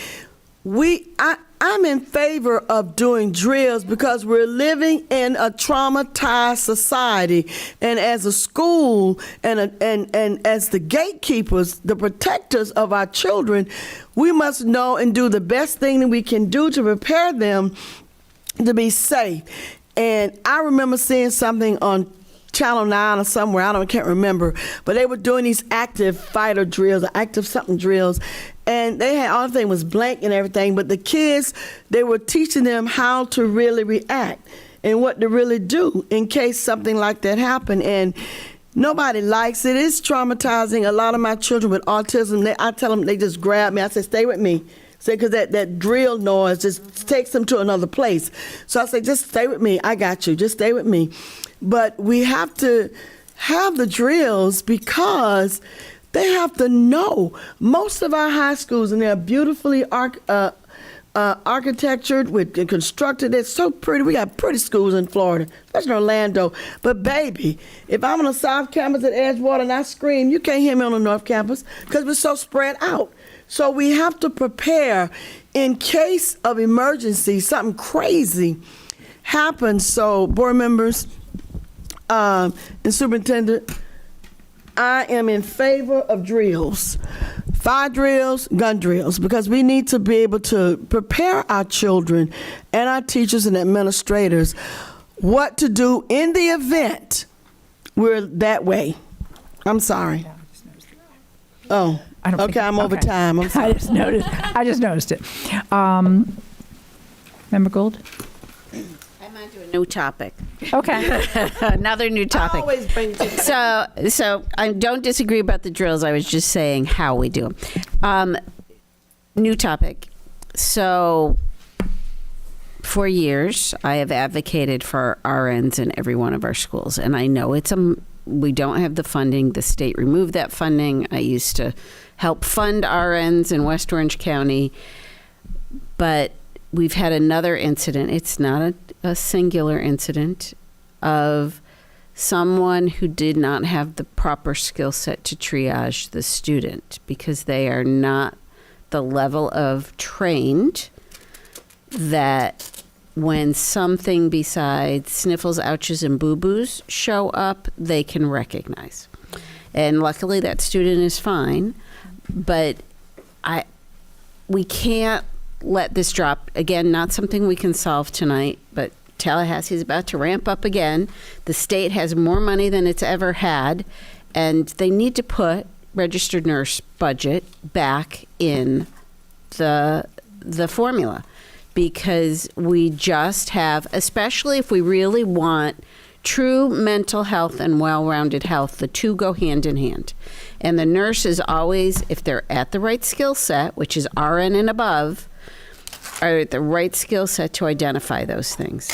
I'm in favor of doing drills, because we're living in a traumatized society. And as a school and as the gatekeepers, the protectors of our children, we must know and do the best thing that we can do to prepare them to be safe. And I remember seeing something on Channel 9 or somewhere, can't remember, but they were doing these active fighter drills, or active something drills, and they had, all thing was blank and everything, but the kids, they were teaching them how to really react and what to really do in case something like that happened. And nobody likes it. It's traumatizing. A lot of my children with autism, I tell them, they just grab me. I say, stay with me. Say, because that drill noise just takes them to another place. So I say, just stay with me. I got you. Just stay with me. But we have to have the drills because they have to know. Most of our high schools, and they're beautifully architectured, with constructed. It's so pretty. We got pretty schools in Florida, especially Orlando. But baby, if I'm on the South Campus at Edgewater and I scream, you can't hear me on the North Campus because we're so spread out. So we have to prepare in case of emergency, something crazy happens. So board members and superintendent, I am in favor of drills. Fire drills, gun drills, because we need to be able to prepare our children and our teachers and administrators what to do in the event we're that way. I'm sorry. Oh, okay, I'm over time. I'm sorry. I just noticed it. Member Gould? I'm on to a new topic. Okay. Another new topic. I always bring to So I don't disagree about the drills. I was just saying how we do them. New topic. So for years, I have advocated for RNs in every one of our schools, and I know we don't have the funding. The state removed that funding. I used to help fund RNs in West Orange County, but we've had another incident. It's not a singular incident of someone who did not have the proper skill set to triage the student because they are not the level of trained that when something besides sniffles, ouches, and boo-boos show up, they can recognize. And luckily that student is fine, but we can't let this drop. Again, not something we can solve tonight, but Tallahassee is about to ramp up again. The state has more money than it's ever had, and they need to put registered nurse budget back in the formula, because we just have, especially if we really want true mental health and well-rounded health, the two go hand in hand. And the nurse is always, if they're at the right skill set, which is RN and above, are at the right skill set to identify those things.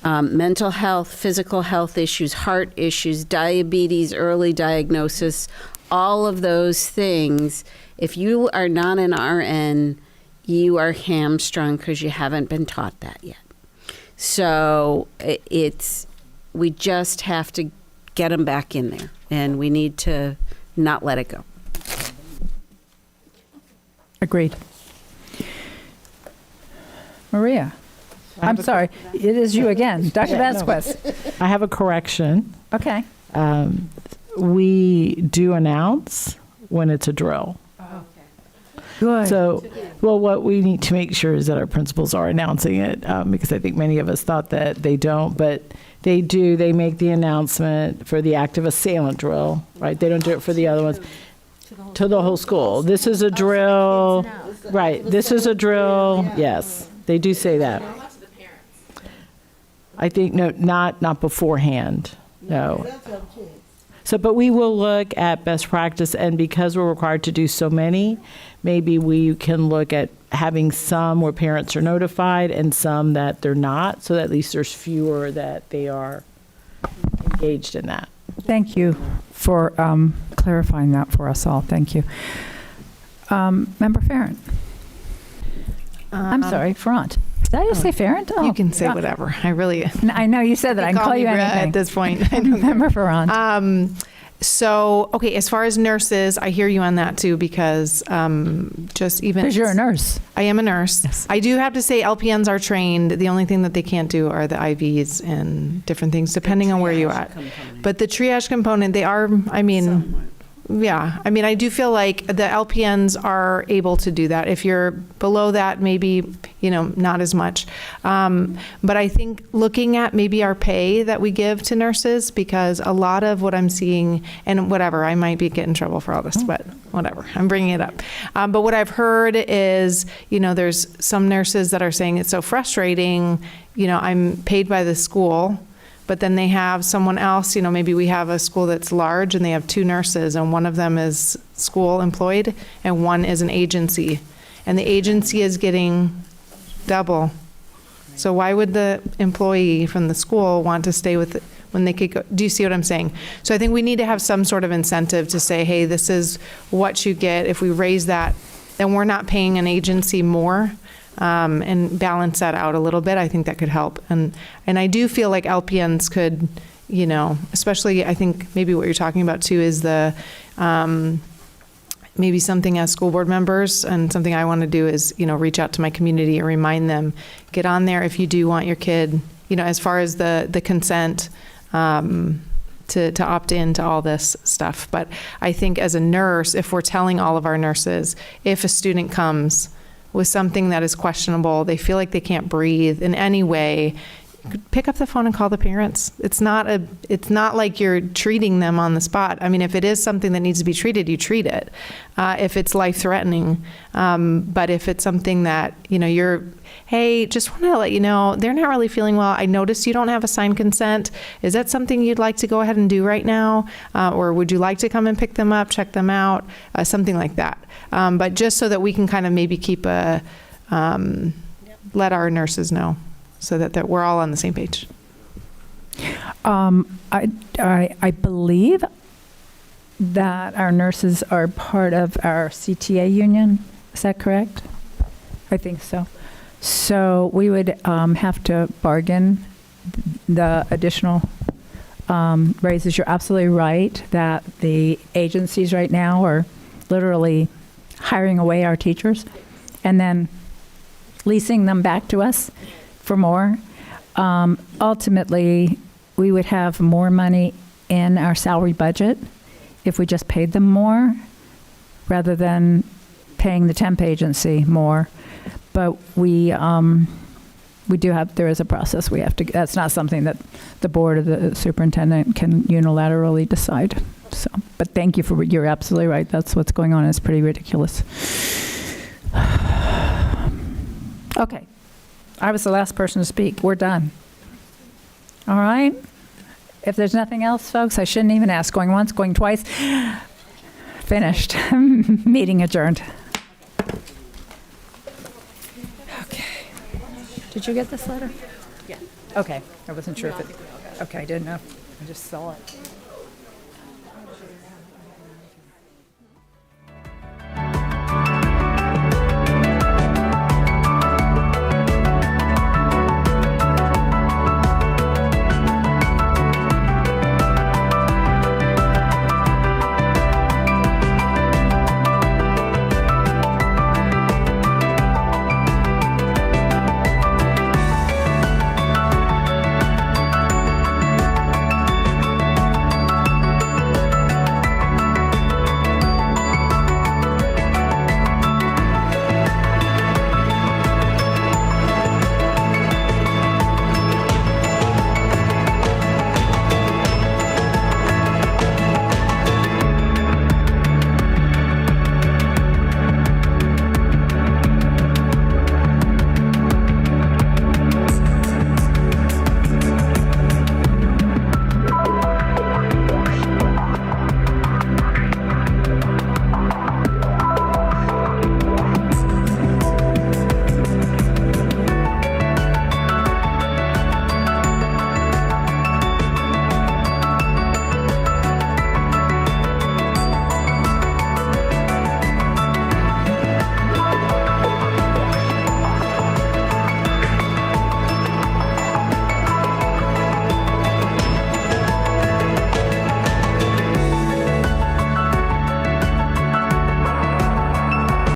Mental health, physical health issues, heart issues, diabetes, early diagnosis, all of those things. If you are not an RN, you are hamstrung because you haven't been taught that yet. So we just have to get them back in there, and we need to not let it go. Agreed. Maria? I'm sorry. It is you again. Dr. Vasquez. I have a correction. Okay. We do announce when it's a drill. Good. So, well, what we need to make sure is that our principals are announcing it, because I think many of us thought that they don't, but they do. They make the announcement for the active assailant drill, right? They don't do it for the other ones. To the whole school. This is a drill. Right. This is a drill. Yes, they do say that. I think, no, not beforehand. No. So, but we will look at best practice, and because we're required to do so many, maybe we can look at having some where parents are notified and some that they're not, so that at least there's fewer that they are engaged in that. Thank you for clarifying that for us all. Thank you. Member Farrant. I'm sorry, Farrant. Did I just say Farrant? Oh, You can say whatever. I know you said that. I can call you anything at this point. Member Farrant. So, okay, as far as nurses, I hear you on that too, because just even... Because you're a nurse. I am a nurse. Yes. I do have to say LPNs are trained. The only thing that they can't do are the IVs and different things, depending on where you're at. But the triage component, they are, I mean... Yeah, I mean, I do feel like the LPNs are able to do that. If you're below that, maybe, not as much. But I think looking at maybe our pay that we give to nurses, because a lot of what I'm seeing, and whatever, I might be getting in trouble for all this, but whatever, I'm bringing it up. But what I've heard is, there's some nurses that are saying it's so frustrating, I'm paid by the school, but then they have someone else, maybe we have a school that's large and they have two nurses, and one of them is school employed and one is an agency. and the agency is getting double. So why would the employee from the school want to stay with, when they could go, do you see what I'm saying? So I think we need to have some sort of incentive to say, hey, this is what you get. If we raise that, then we're not paying an agency more, and balance that out a little bit. I think that could help. And I do feel like LPNs could, you know, especially I think maybe what you're talking about too is the, maybe something as school board members, and something I want to do is, you know, reach out to my community and remind them, get on there if you do want your kid, you know, as far as the consent, to opt in to all this stuff. But I think as a nurse, if we're telling all of our nurses, if a student comes with something that is questionable, they feel like they can't breathe in any way, pick up the phone and call the parents. It's not like you're treating them on the spot. I mean, if it is something that needs to be treated, you treat it. If it's life-threatening, but if it's something that, you know, hey, just want to let you know, they're not really feeling well. I noticed you don't have a signed consent. Is that something you'd like to go ahead and do right now? Or would you like to come and pick them up, check them out, something like that. But just so that we can kind of maybe keep let our nurses know, so that we're all on the same page. I believe that our nurses are part of our CTA union. Is that correct? I think so. So we would have to bargain the additional raises. You're absolutely right that the agencies right now are literally hiring away our teachers and then leasing them back to us for more. Ultimately, we would have more money in our salary budget if we just paid them more rather than paying the temp agency more. But we do have, there is a process we have to, that's not something that the board or the superintendent can unilaterally decide. So, but thank you for, you're absolutely right. That's what's going on. It's pretty ridiculous. Okay. I was the last person to speak. We're done. All right. If there's nothing else, folks, I shouldn't even ask. Going once, going twice. Finished. Meeting adjourned. Okay. Did you get this letter? Yeah. Okay. I wasn't sure if it, okay, I didn't know. I just saw it.